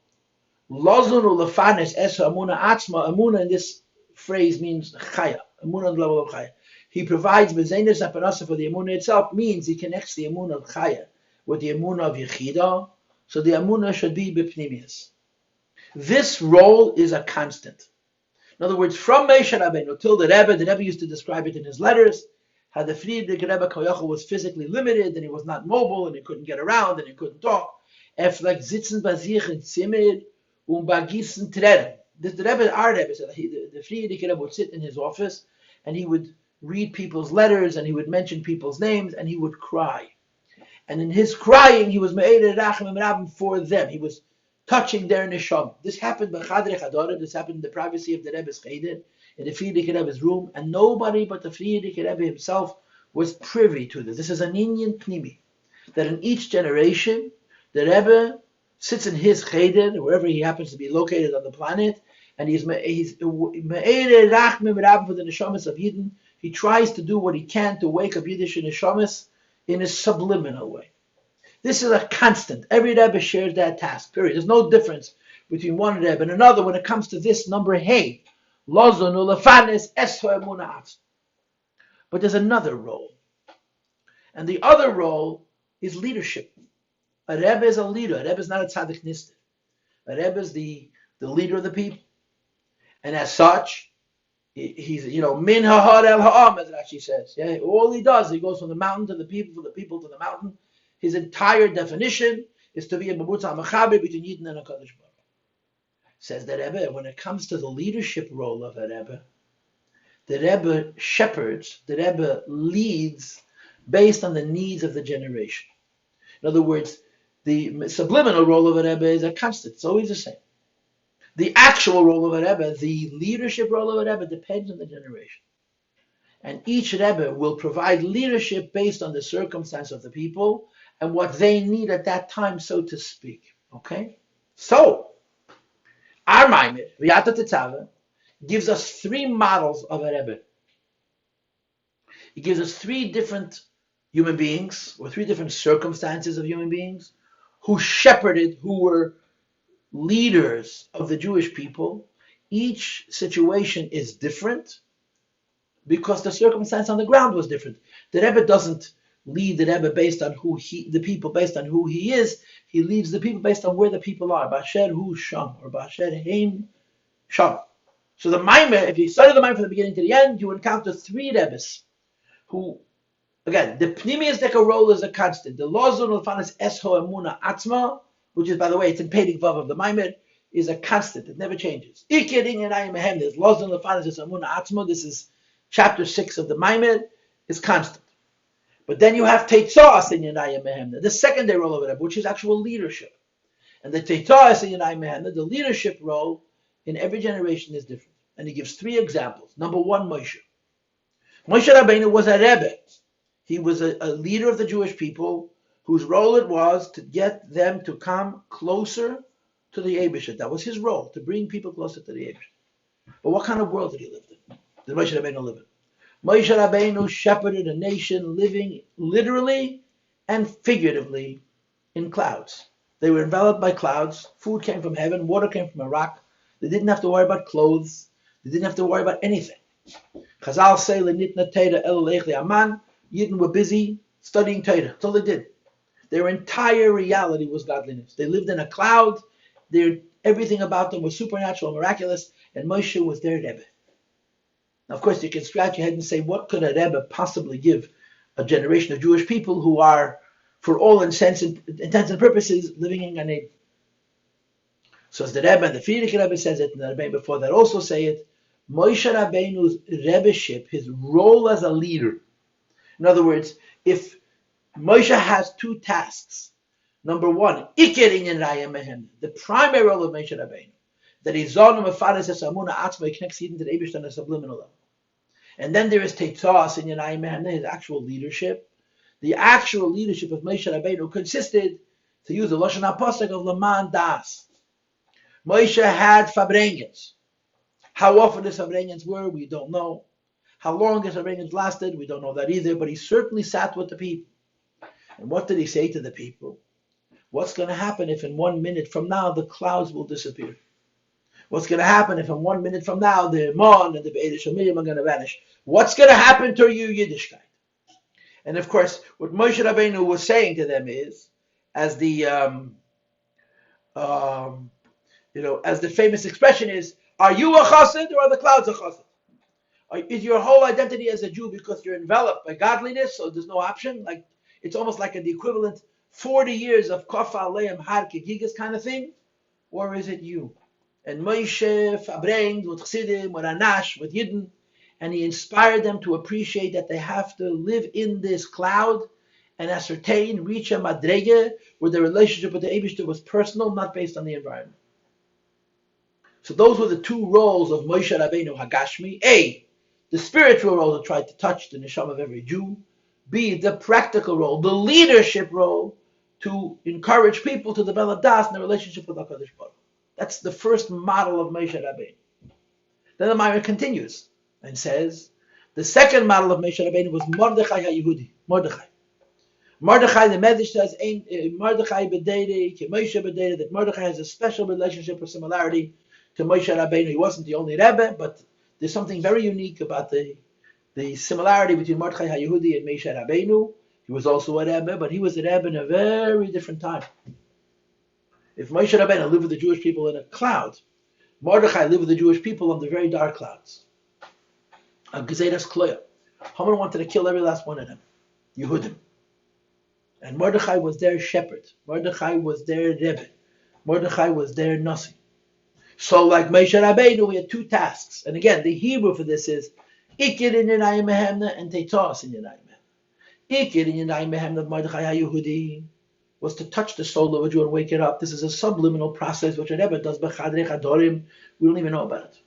Speaker 1: Lozun ulefanes es emunah atzma. Emunah in this phrase means chaya. Emunah on the level of chaya. He provides bezenes apanasa for the emunah itself, means he connects the emunah of chaya with the emunah of yechida. So the emunah should be b'pnimius. This role is a constant. In other words, from Moshe Rabbeinu till the Rebbe used to describe it in his letters, how the Friedrich Rebbe Koyachal was physically limited, and he was not mobile, and he couldn't get around, and he couldn't talk. Like sitzen bei sich in Zimmer und bagießen Tränen. The Rebbe, our Rebbe, said the Friedrich Rebbe would sit in his office, and he would read people's letters, and he would mention people's names, and he would cry. And in his crying, he was me'ered rachem rabim for them. He was touching their neshama. This happened by Chadrei Chadara. This happened in the privacy of the Rebbe's cheder, in the Friedrich Rebbe's room, and nobody but the Friedrich Rebbe himself was privy to this. This is an Inyan Pnimi, that in each generation, the Rebbe sits in his cheder, wherever he happens to be located on the planet, and he's me'ered rachem rabim for the neshamas of Yidden. He tries to do what he can to wake up Yiddish neshamas in a subliminal way. This is a constant. Every Rebbe shares that task, period. There's no difference between one Rebbe and another when it comes to this number, hey. But there's another role. And the other role is leadership. A Rebbe is a leader. A Rebbe is not a tzaddik nister. A Rebbe is the leader of the people. And as such, he's, min ha'har el ha'am, as Rashi says. Yeah? All he does, he goes from the mountain to the people, from the people to the mountain. His entire definition is to be a mabutza mechaber between Yidden and HaKadosh Baruch Hu. Says the Rebbe, when it comes to the leadership role of a Rebbe, the Rebbe shepherds, the Rebbe leads based on the needs of the generation. In other words, the subliminal role of a Rebbe is a constant. It's always the same. The actual role of a Rebbe, the leadership role of a Rebbe, depends on the generation. And each Rebbe will provide leadership based on the circumstance of the people and what they need at that time, so to speak. Okay? So, our Maimed, V'yata Tetzaveh, gives us three models of a Rebbe. He gives us three different human beings, or three different circumstances of human beings, who shepherded, who were leaders of the Jewish people. Each situation is different because the circumstance on the ground was different. The Rebbe doesn't lead the Rebbe based on the people based on who he is. He leads the people based on where the people are. Basher hu sham, or basher heim sham. So the Maimer, if you study the Maimer from the beginning to the end, you encounter three Rebbes who, again, the Pnimius Deka role is a constant. The Lozun Ulfanis Esho Emuna Atzma, which is, by the way, it's in Pedig Vav of the Maimer, is a constant. It never changes. Ikedin and Ayim Mehem, there's Lozun Ulfanis Emuna Atzma. This is chapter 6 of the Maimer, is constant. But then you have Teitzahas in Yanayim Mehemna, the secondary role of it, which is actual leadership. And the Teitzahas in Yanayim Mehemna, the leadership role in every generation is different. And he gives three examples. Number one, Moshe. Moshe Rabbeinu was a Rebbe. He was a leader of the Jewish people whose role it was to get them to come closer to the Eibusha. That was his role, to bring people closer to the Eibusha. But what kind of world did he live in? Did Moshe Rabbeinu live in? Moshe Rabbeinu shepherded a nation living literally and figuratively in clouds. They were enveloped by clouds. Food came from heaven. Water came from a rock. They didn't have to worry about clothes. They didn't have to worry about anything. Chazal say, "Lenitna Teira el leichli aman." Yidden were busy studying Torah. That's all they did. Their entire reality was godliness. They lived in a cloud. Everything about them was supernatural, miraculous, and Moshe was their Rebbe. Now, of course, you can scratch your head and say, what could a Rebbe possibly give a generation of Jewish people who are, for all intents and purposes, living in Gan Eden? So as the Rebbe and the Friedrich Rebbe says it, and the Rebbe before that also say it, Moshe Rabbeinu's Rebbeship, his role as a leader. In other words, if Moshe has two tasks. Number one, the primary role of Moshe Rabbeinu, that he's on the Fathers as Amuna Atzma, he connects even to the Eibush on a subliminal level. And then there is Teitzas in Yenayim Mehem, his actual leadership. The actual leadership of Moshe Rabbeinu consisted, to use the Lashon HaPosek, of Laman Das. Moshe had Fabrengens. How often his Fabrengens were, we don't know. How long his Fabrengens lasted, we don't know that either, but he certainly sat with the people. And what did he say to the people? What's going to happen if in 1 minute from now the clouds will disappear? What's going to happen if in 1 minute from now the Mon and the Be'er Shemiyim are going to vanish? What's going to happen to you, Yiddishkeit? And of course, what Moshe Rabbeinu was saying to them is, as the as the famous expression is, are you a chassid or are the clouds a chassid? Is your whole identity as a Jew because you're enveloped by godliness, so there's no option? Like it's almost like the equivalent 40 years of Kofa Aleim Har Kegigas kind of thing, or is it you? And Moshe verbringt with Chassidim, with Anash, with Yidden, and he inspired them to appreciate that they have to live in this cloud and ascertain, reach a madrege, where the relationship with the Eibishter was personal, not based on the environment. So those were the two roles of Moshe Rabbeinu Hagashmi. A, the spiritual role to try to touch the neshama of every Jew. B, the practical role, the leadership role, to encourage people to develop das in their relationship with HaKadosh Baruch. That's the first model of Moshe Rabbeinu. Then the Maimon continues and says, the second model of Moshe Rabbeinu was Mordechai HaYehudi. Mordechai, the Medrash says, Mordechai B'deirei, Ke Moshe B'deirei, that Mordechai has a special relationship or similarity to Moshe Rabbeinu. He wasn't the only Rebbe, but there's something very unique about the similarity between Mordechai HaYehudi and Moshe Rabbeinu. He was also a Rebbe, but he was a Rebbe in a very different time. If Moshe Rabbeinu lived with the Jewish people in a cloud, Mordechai lived with the Jewish people on the very dark clouds. A Gezeras Kloya. Haman wanted to kill every last one of them. Yehudim. And Mordechai was their shepherd. Mordechai was their Rebbe. Mordechai was their Nasi. So like Moshe Rabbeinu, we had two tasks. And again, the Hebrew for this is Ikir in Yenayim Mehemna and Teitos in Yenayim Mehemna. Ikir in Yenayim Mehemna of Mordechai HaYehudi was to touch the soul of a Jew and wake it up. This is a subliminal process which a Rebbe does b'chadrei chadorim. We don't even know about it.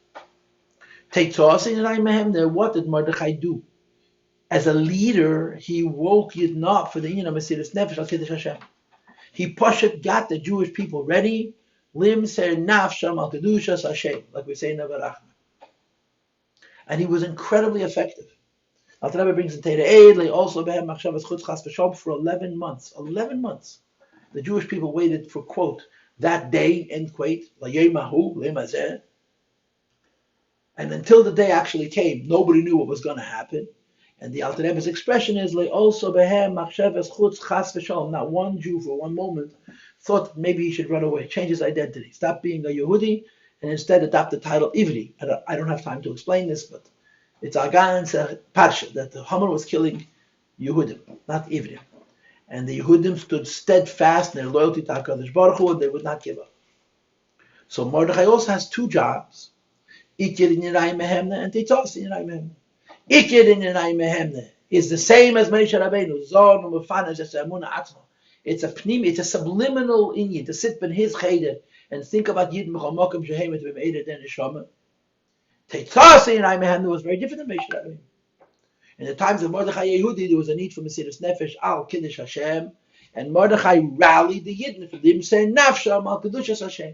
Speaker 1: Teitos in Yenayim Mehemna, what did Mordechai do? As a leader, he woke Yidden up for the Inyan of Mesiras Nefesh al Kiddush Hashem. He pushet got the Jewish people ready, lim ser nafsham al Kedushas Hashem, like we say in Nevarachma. And he was incredibly effective. Alter Rebbe brings in Teira Eid, also behem machshavas chutz chas v'shom for 11 months. 11 months. The Jewish people waited for, quote, that day, end quote, layemahu, lemazeh. And until the day actually came, nobody knew what was going to happen. And the Alter Rebbe's expression is also behem machshavas chutz chas v'shom. Not one Jew for one moment thought maybe he should run away, change his identity, stop being a Yehudi, and instead adopt the title Ivri. I don't have time to explain this, but it's Agan's Parsha that the Haman was killing Yehudim, not Ivrim. And the Yehudim stood steadfast in their loyalty to HaKadosh Baruch Hu, and they would not give up. So Mordechai also has two jobs. Ikir in Yenayim Mehemna and Teitos in Yenayim Mehemna. Ikir in Yenayim Mehemna is the same as Moshe Rabbeinu. Zon u'mefanesh es emunah atzma. It's a pnimi, it's a subliminal inyan to sit in his cheder and think about Yidden b'chol mokum shehemet b'me'edet and neshama. Teitzas in Yenayim Mehemna was very different than Moshe Rabbeinu. In the times of Mordechai Yehudi, there was a need for Mesiras Nefesh al Kiddush Hashem, and Mordechai rallied the Yidden for them saying Nafsham al Kedushas Hashem.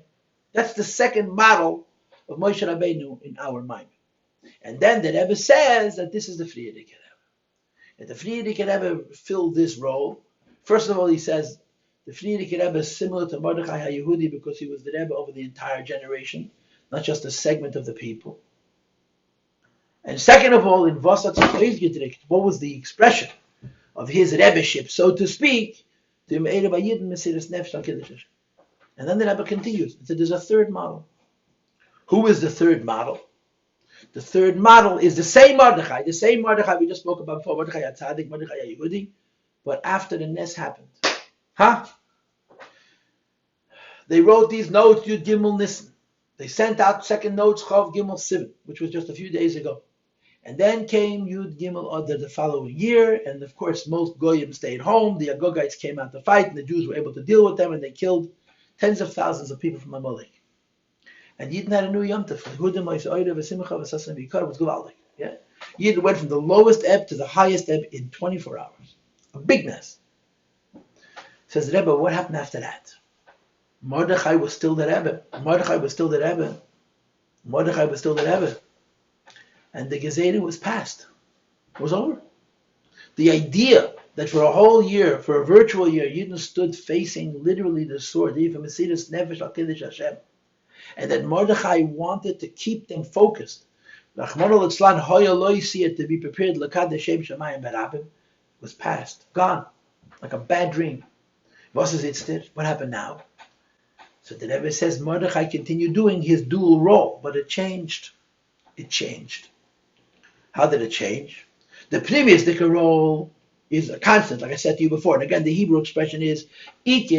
Speaker 1: That's the second model of Moshe Rabbeinu in our mind. And then the Rebbe says that this is the Frierdiker Rebbe. And the Frierdiker Rebbe filled this role. First of all, he says the Frierdiker Rebbe is similar to Mordechai HaYehudi because he was the Rebbe over the entire generation, not just a segment of the people. And second of all, in Vosat Gedrikt, what was the expression of his Rebbeship, so to speak, to Me'erev Yidden Mesiras Nefesh al Kiddush Hashem. And then the Rebbe continues and said there's a third model. Who is the third model? The third model is the same Mordechai we just spoke about before, Mordechai HaTzadik, Mordechai HaYehudi, but after the Nes happened. They wrote these notes, Yud Gimel Nissen. They sent out second notes, Chav Gimel Sivan, which was just a few days ago. And then came Yud Gimel Adar the following year, and of course most Goyim stayed home. The Agogites came out to fight, and the Jews were able to deal with them, and they killed tens of thousands of people from Amalek. And Yidden had a new Yom Tov. It was Gewaldig. Yeah? Yidden went from the lowest ebb to the highest ebb in 24 hours. A big mess. Says Rebbe, what happened after that? Mordechai was still the Rebbe. Mordechai was still the Rebbe. Mordechai was still the Rebbe. And the Gezerah was passed. It was over. The idea that for a whole year, for a virtual year, Yidden stood facing literally the sword, even Mesiras Nefesh al Kiddush Hashem, and that Mordechai wanted to keep them focused. Rachmana litzlan hoya lo yisiyah, to be prepared l'kad Shem Shamayim barabim, was past, gone, like a bad dream. What happened now? So the Rebbe says Mordechai continued doing his dual role, but it changed. It changed. How did it change? The previous role is a constant, like I said to you before. And again, the Hebrew expression is never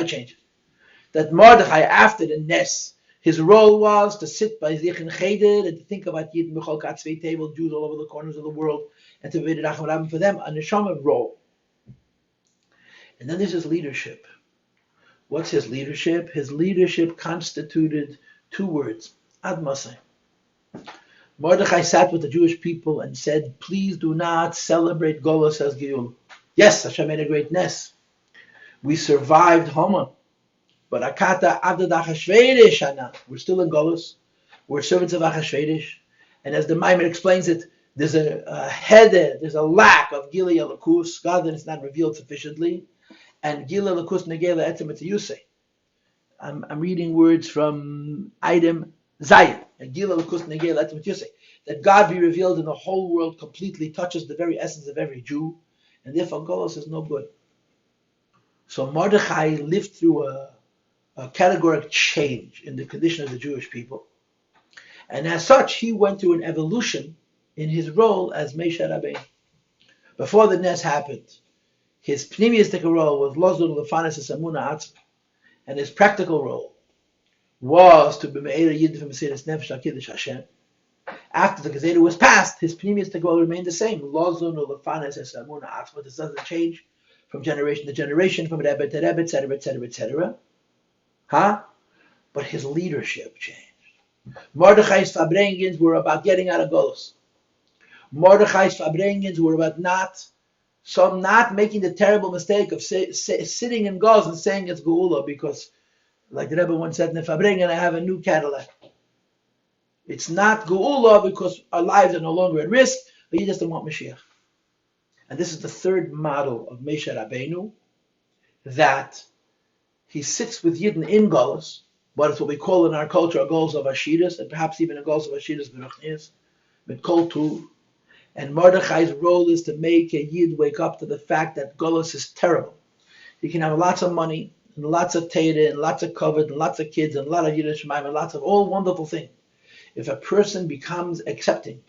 Speaker 1: changes. That Mordechai, after the Nes, his role was to sit by Zichin Cheder and to think about Yidden B'chol Katzvei Table, Jews all over the corners of the world, and to be Racham Rabim for them, a neshama role. And then there's his leadership. What's his leadership? His leadership constituted two words, Ad Masay. Mordechai sat with the Jewish people and said, please do not celebrate Golos as Giyul. Yes, Hashem made a great Nes. We survived Homa. But Akata Avdad Achashverosh Hana. We're still in Golos. We're servants of Achashverosh. And as the Maimon explains it, there's a heder, there's a lack of Gilui Elokus. God is not revealed sufficiently. And Gilui Elokus Negela Etzem Etziyusei. I'm reading words from item Zayin. That God be revealed in the whole world completely touches the very essence of every Jew, and therefore Golos is no good. So Mordechai lived through a categoric change in the condition of the Jewish people, and as such he went through an evolution in his role as Moshe Rabbeinu. Before the Nes happened, his pneumistic role was Lozun Lefanes Esamuna Atzma, and his practical role was to be Me'era Yidden from Mesiras Nefesh al Kiddush Hashem. After the Gezerah was passed, his pneumistic role remained the same. Lozun Lefanes Esamuna Atzma. This doesn't change from generation to generation, from Rebbe to Rebbe, etc., etc., etc. But his leadership changed. Mordechai's Fabrengens were about getting out of Golos. Mordechai's Fabrengens were about not making the terrible mistake of sitting in Golos and saying it's Geula, because, like the Rebbe once said in the Fabrengen, I have a new Cadillac. It's not Geula because our lives are no longer at risk, but you just don't want Mashiach. And this is the third model of Moshe Rabbeinu, that he sits with Yidden in Golos, but it's what we call in our culture a Golos of Ashiras, and perhaps even a Golos of Ashiras Beruchnias, with Kol Tuv. And Mordechai's role is to make a Yid wake up to the fact that Golos is terrible. You can have lots of money, and lots of Teira, and lots of Kavod, and lots of kids, and a lot of Yiddish Shemaim, and lots of all wonderful things. If a person becomes accepting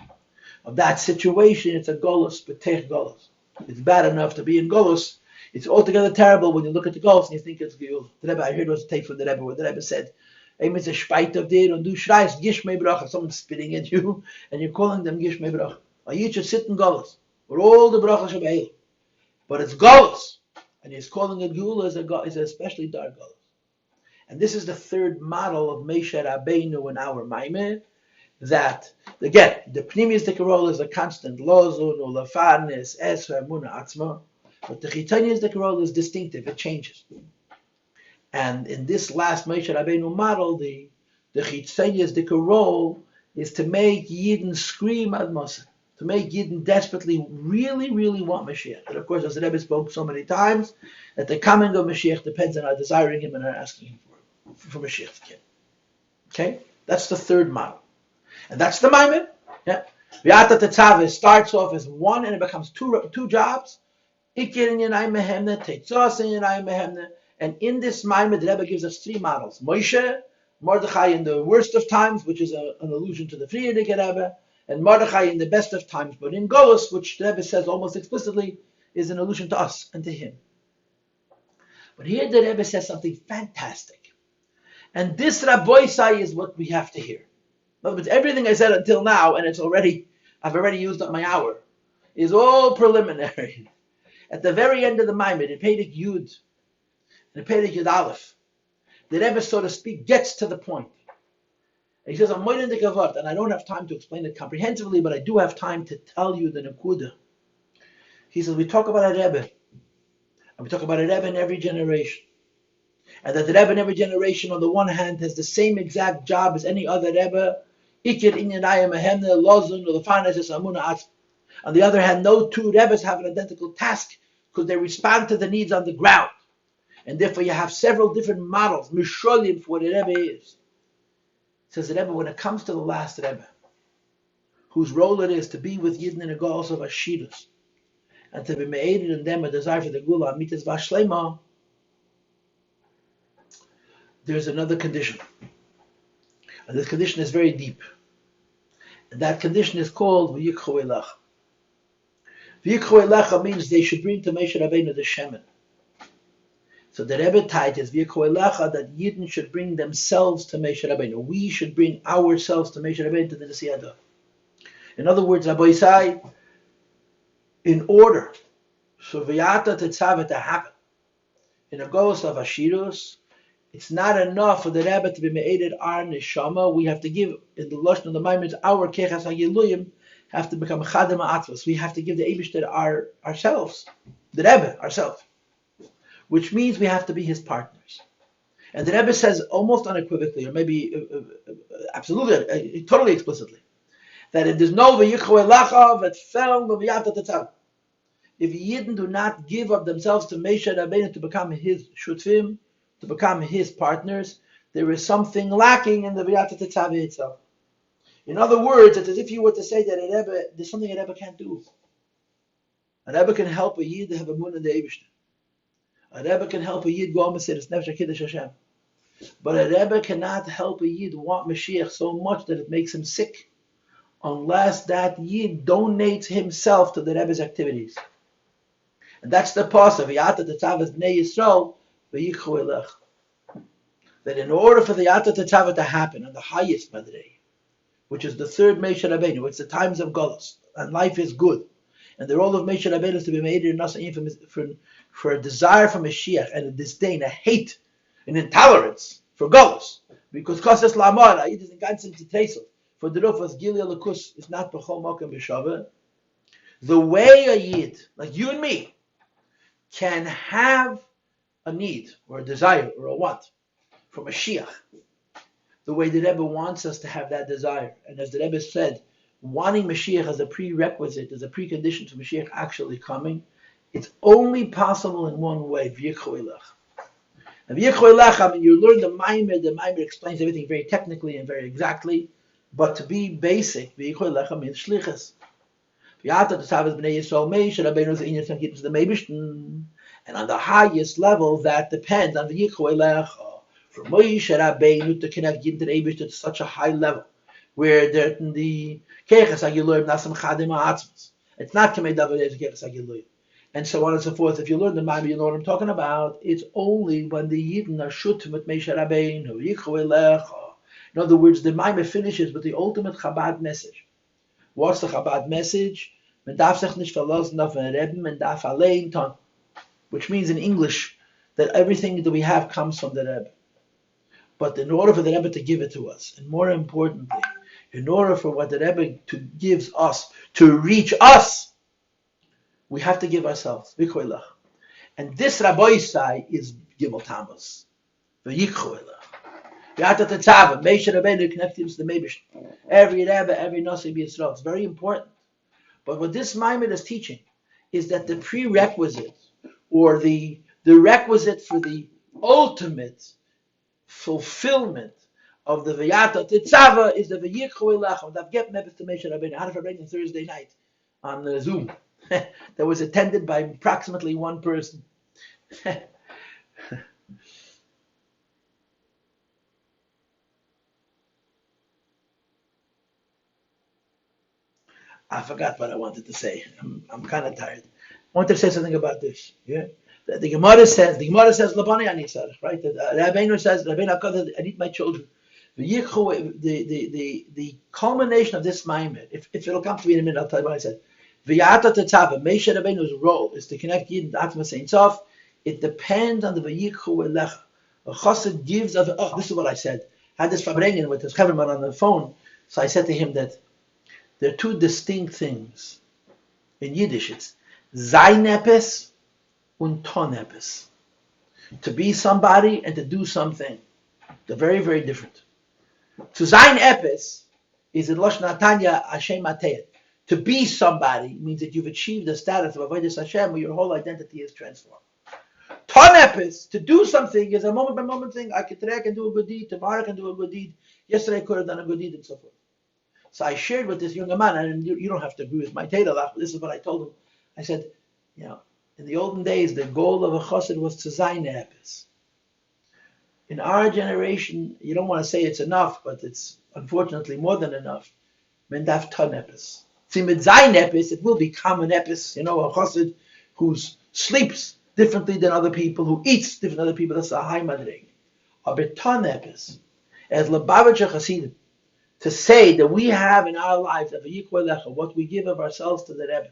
Speaker 1: of that situation, it's a Golos, B'tech Golos. It's bad enough to be in Golos. It's altogether terrible when you look at the Golos and you think it's Giyul. The Rebbe, I heard was a take from the Rebbe, where the Rebbe said, "It's a spite of dir and du schreist Gishmei Bracha." Someone's spitting at you, and you're calling them Gishmei Bracha. Or you should sit in Golos, where all the Bracha should be. But it's Golos, and he's calling it Giyul is a especially dark Golos. And this is the third model of Moshe Rabbeinu in our Maimeh, that, again, the pneumistic role is a constant, Lozun, Ulafarnes, Esra, Muna, Atzma, but the Chitoniistic role is distinctive, it changes. And in this last Moshe Rabbeinu model, the Chitoniistic role is to make Yidden scream ad Moshe, to make Yidden desperately, really, really want Mashiach. And of course, as the Rebbe spoke so many times, that the coming of Mashiach depends on our desiring him and our asking him for Mashiach again. Okay? That's the third model. And that's the Maimon. Yeah. V'ata Tetzaveh starts off as one and it becomes two jobs. Ikir in Yanai Mehemne, Teitzos in Yanai Mehemne. And in this Maimon, the Rebbe gives us three models. Moshe, Mordechai in the worst of times, which is an allusion to the Frierdiker Rebbe, and Mordechai in the best of times, but in Golos, which the Rebbe says almost explicitly, is an allusion to us and to him. But here the Rebbe says something fantastic. And this Rabboisai is what we have to hear. In other words, everything I said until now, and I've already used up my hour, is all preliminary. At the very end of the Maimed, in Perek Yud, in Perek Yud Aleph, the Rebbe, so to speak, gets to the point. And he says, I'm moed in the Gavot, and I don't have time to explain it comprehensively, but I do have time to tell you the Nekuda. He says, we talk about a Rebbe, and we talk about a Rebbe in every generation. And that the Rebbe in every generation, on the one hand, has the same exact job as any other Rebbe. Ikir inyanayim ahemne lozun or the finances amuna atz. On the other hand, no two Rebbes have an identical task because they respond to the needs on the ground. And therefore you have several different models, misholim, for what a Rebbe is. Says the Rebbe, when it comes to the last Rebbe, whose role it is to be with Yidden in a goals of Ashidus, and to be made in them a desire for the Gula, Mitzvas Vashlema, there's another condition. And this condition is very deep. And that condition is called V'yikchu Elach. V'yikchu Elach means they should bring to Moshe Rabbeinu the Shemen. So the Rebbe tied is V'yikchu Elach, that Yidden should bring themselves to Moshe Rabbeinu. We should bring ourselves to Moshe Rabbeinu, to the Nesiyada. In other words, Rabbi Isai, in order for V'yata Tetzaveh to happen, in a goals of Ashirus, it's not enough for the Rebbe to be me'eded our neshama. We have to give, in the Lashon of the Maimons, our Kechas HaYiluyim have to become Chadam Ha'atzvos. We have to give the Eibishter ourselves, the Rebbe, ourselves. Which means we have to be his partners. And the Rebbe says almost unequivocally, or maybe absolutely, totally explicitly, that it is no V'yikchu Elacha v'tfel v'yata tetzav. If Yidden do not give up themselves to Moshe Rabbeinu to become his shutfim, to become his partners, there is something lacking in the V'yata Tetzaveh itself. In other words, it's as if you were to say that a Rebbe, there's something a Rebbe can't do. A Rebbe can help a Yid have a mun in the Eibishter. A Rebbe can help a Yid go and say it's Nefesh HaKiddush Hashem. But a Rebbe cannot help a Yid want Mashiach so much that it makes him sick, unless that Yid donates himself to the Rebbe's activities. And that's the pasuk, V'yata Tetzaveh Bnei Yisrael, V'yikchu Elach. That in order for the Yata Tetzaveh to happen on the highest Madrei, which is the third Moshe Rabbeinu, it's the times of Golus, and life is good, and the role of Moshe Rabbeinu is to be made in us for a desire for Mashiach and a disdain, a hate, an intolerance for Golus, because Kosas Lamar, Ayid is in Ganzen Titesel, for the Rufas Gilead Lakus is not B'chol Mokem B'Shaveh. The way a Yid, like you and me, can have a need or a desire or a want from Mashiach, the way the Rebbe wants us to have that desire. And as the Rebbe said, wanting Mashiach as a prerequisite, as a precondition to Mashiach actually coming, it's only possible in one way, V'yikchu Elach. And V'yikchu Elach, I mean, you learn the Maimed explains everything very technically and very exactly, but to be basic, V'yikchu Elach means Shlichus. V'yata Tetzaveh Bnei Yisrael Moshe Rabbeinu's Inyan Sankitus the Meibishten. And on the highest level, that depends on the V'yikchu Elach. For Moshe Rabbeinu to connect Yidden to the Eibishter to such a high level, where the Kechas HaYiluyim Nasam Chadim Ha'atzmos. It's not Kamei David Kechas HaYiluyim. And so on and so forth. If you learn the Maimon, you know what I'm talking about. It's only when the Yidden are shutim with Moshe Rabbeinu, V'yikchu Elach. In other words, the Maimon finishes with the ultimate Chabad message. What's the Chabad message? Men darf sich nicht verlassen auf ein Rebbe, men darf allein tun. Which means in English that everything that we have comes from the Rebbe. But in order for the Rebbe to give it to us, and more importantly, in order for what the Rebbe to gives us to reach us, we have to give ourselves. And this Rabbi Isai is Gimel Tammuz. V'yikchu Elach. V'yata Tetzaveh, Moshe Rabbeinu connected him to the Meibish. Every Rebbe, every Nasi B'Yisrael. It's very important. But what this Maimon is teaching is that the prerequisite, or the requisite for the ultimate fulfillment of the V'yata Tetzaveh is the V'yikchu Elach. And I've get Mebes to Moshe Rabbeinu. I had it on Thursday night on Zoom. That was attended by approximately one person. I forgot what I wanted to say. I'm kind of tired. I wanted to say something about this. Yeah, The Gemara says, Labani Anisarech, right? Rabbeinu says, Rabbeinu HaKadosh, I need my children. The culmination of this maimed, if it'll come to me in a minute, I'll tell you what I said. V'yata tetzava, Moshe Rabbeinu's role is to connect Yidden to Atma Ein Sof. It depends on the V'yikchu Elecha. A chassid gives of, this is what I said. I had this Fabrengen with this Chaverman on the phone, so I said to him that there are two distinct things. In Yiddish, it's Zayn Epis und Ton Epis. To be somebody and to do something. They're very, very different. To Zayn Epis is in Lashon HaTanya Hashem Ateyet. To be somebody means that you've achieved the status of Avodas Hashem where your whole identity is transformed. Ton Epis, to do something, is a moment by moment thing. Today I can do a good deed, tomorrow I can do a good deed, yesterday I could have done a good deed, and so forth. So I shared with this younger man, and you don't have to agree with my Teilalach, but this is what I told him. I said, in the olden days, the goal of a chassid was to zayn epis. In our generation, you don't want to say it's enough, but it's unfortunately more than enough. Mendaf ton epis. See, with zayn epis, it will become an epis. A chassid who sleeps differently than other people, who eats different than other people. That's a high madrig. A beton epis, as Lubavitcher Hasidim, to say that we have in our lives what we give of ourselves to the Rebbe,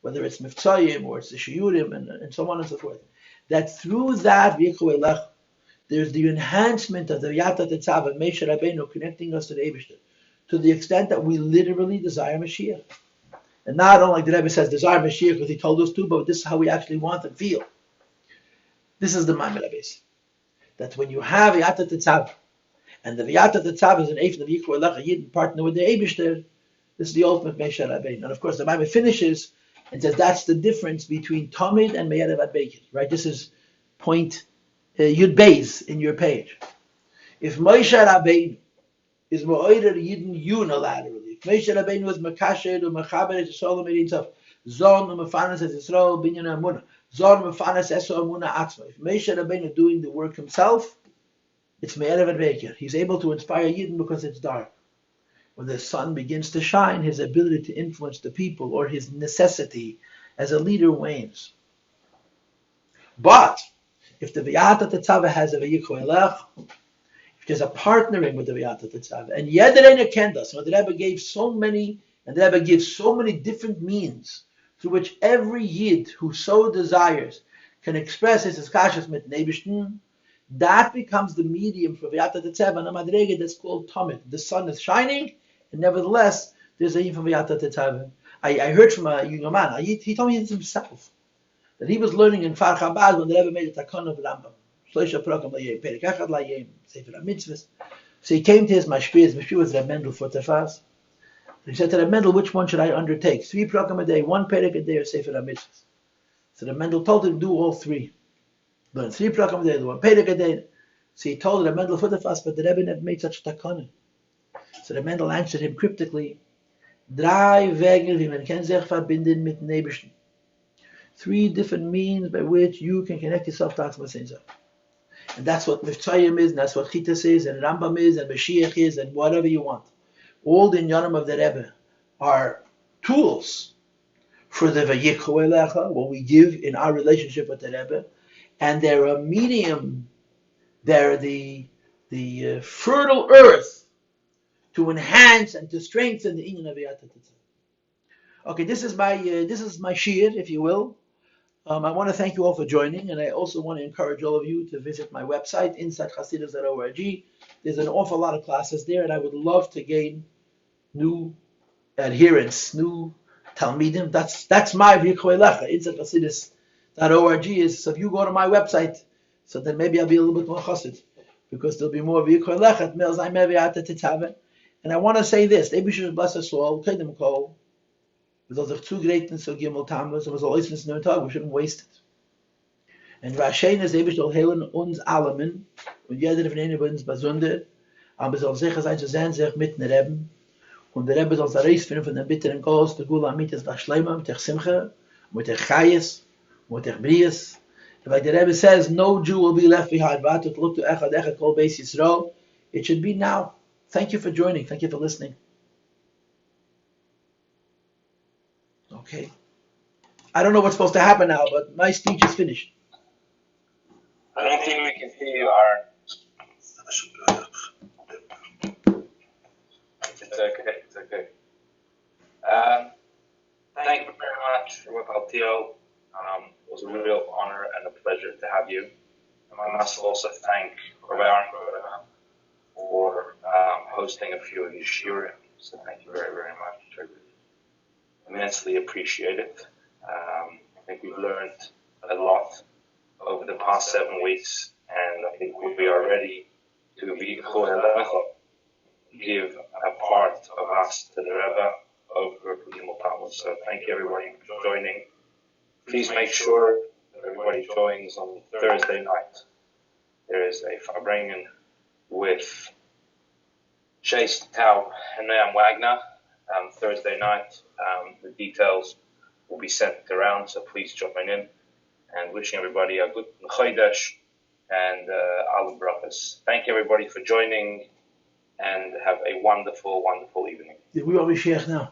Speaker 1: whether it's Mivtzayim or it's the Shiurim and so on and so forth, that through that there's the enhancement of the Yata Tetzav and Moshe Rabbeinu connecting us to the Eibishter, to the extent that we literally desire Mashiach. And not only like the Rebbe says, desire Mashiach because he told us to, but this is how we actually want and feel. This is the Maimon Rebbe. That when you have Yata Tetzav, and the V'yata Tetzav is an eighth of Yikhu Elecha Yidden partner with the Eibishter, this is the ultimate Moshe Rabbeinu. And of course, the Maimon finishes and says that's the difference between Tamid and Me'erev Ad Beikin. Right? This is point Yud Beis in your page. If Moshe Rabbeinu is Mo'oder Yidden unilaterally, if Moshe Rabbeinu is Makasher or Mechaber et Yisrael Medin Sof, Zon U'Mefanas et Yisrael Binyan Amunah, Zon U'Mefanas Eso Amunah Atzma. If Moshe Rabbeinu doing the work himself, it's Me'erev Ad Beikin. He's able to inspire Yidden because it's dark. When the sun begins to shine, his ability to influence the people or his necessity as a leader wanes. But if the V'yata Tetzaveh has a V'yikhu Elech, if there's a partnering with the V'yata Tetzaveh, and Yederein Kendas, the Rebbe gave so many, and the Rebbe gives so many different means through which every Yid who so desires can express his Eskashas mit Neibishten, that becomes the medium for V'yata Tetzaveh, and a madrege that's called Tamid. The sun is shining, and nevertheless, there's a Yid from V'yata Tetzaveh. I heard from a young man, he told me himself, that he was learning in Far Chabad when the Rebbe made a takon of Rambam. Shloisha Prokam Layem, Perek Echad Layem, Sefer HaMitzvahs. So he came to his mashpia. His mashpia was Reb Mendel for Tefas. He said to Reb Mendel, which one should I undertake? 3 Prokam a day, 1 Perek a day, or Sefer HaMitzvahs? So Reb Mendel told him to do all 3. Learn 3 Prokam a day, 1 Perek a day. So he told Reb Mendel for Tefas, but the Rebbe never made such takon. So Reb Mendel answered him cryptically, 3 Wege, wie man kann sich verbinden mit den Eibishten. 3 different means by which you can connect yourself to Atzma Ein Sof. And that's what Mivtzayim is, and that's what Chitas is, and Rambam is, and Mashiach is, and whatever you want. All the Inyanim of the Rebbe are tools for the Vayikhu Elecha, what we give in our relationship with the Rebbe, and they're a medium, they're the fertile earth to enhance and to strengthen the Inyan of V'yata Tetzaveh. Okay, this is my shir, if you will. I want to thank you all for joining, and I also want to encourage all of you to visit my website, insidechassidus.org. There's an awful lot of classes there, and I would love to gain new adherents, new talmidim. That's my V'yikhu Elecha. Insidechassidus.org is, so if you go to my website, so then maybe I'll be a little bit more chassid, because there'll be more V'yikhu Elecha, Melzai V'yata Tetzaveh. And I want to say this, the Eibishter bless us all, Kedem Kol, with all the two greatness so Gimel Tammuz, was always in the Tag, we shouldn't waste it. And Rashein is Eibishter Helen uns Alamin, und jeder von ihnen uns besonder, aber soll sicher sein zu sein, sich mit den Rebben, und der Rebbe soll sich rausfinden von den bitteren Kos, der Gula Amit ist Schleima, mit der Simcha, mit der Chayes, mit der Bries. Like the Rebbe says, no Jew will be left behind. Look to Echad Echad Kol Beis Yisrael. It should be now. Thank you for joining. Thank you for listening. Okay. I don't know what's supposed to happen now, but my speech is finished.
Speaker 3: I don't think we can hear you, Aaron. It's okay. It's okay. Thank you very much, Rabbi Paltiel. It was a real honor and a pleasure to have you. And I must also thank Rabbi Aaron for hosting a few of your shiurim. So thank you very, very much. I really immensely appreciate it. I think we've learned a lot over the past 7 weeks, and I think we are ready to give a part of us to the Rebbe over Gimel Talmud. So thank you everybody for joining. Please make sure that everybody joins on Thursday night. There is a Farbrengen with Chase Tau and Noam Wagner Thursday night. The details will be sent around, so please join in. And wishing everybody a good Chodesh and Alu Brachas. Thank you everybody for joining, and have a wonderful, wonderful evening.
Speaker 1: Did we always share now?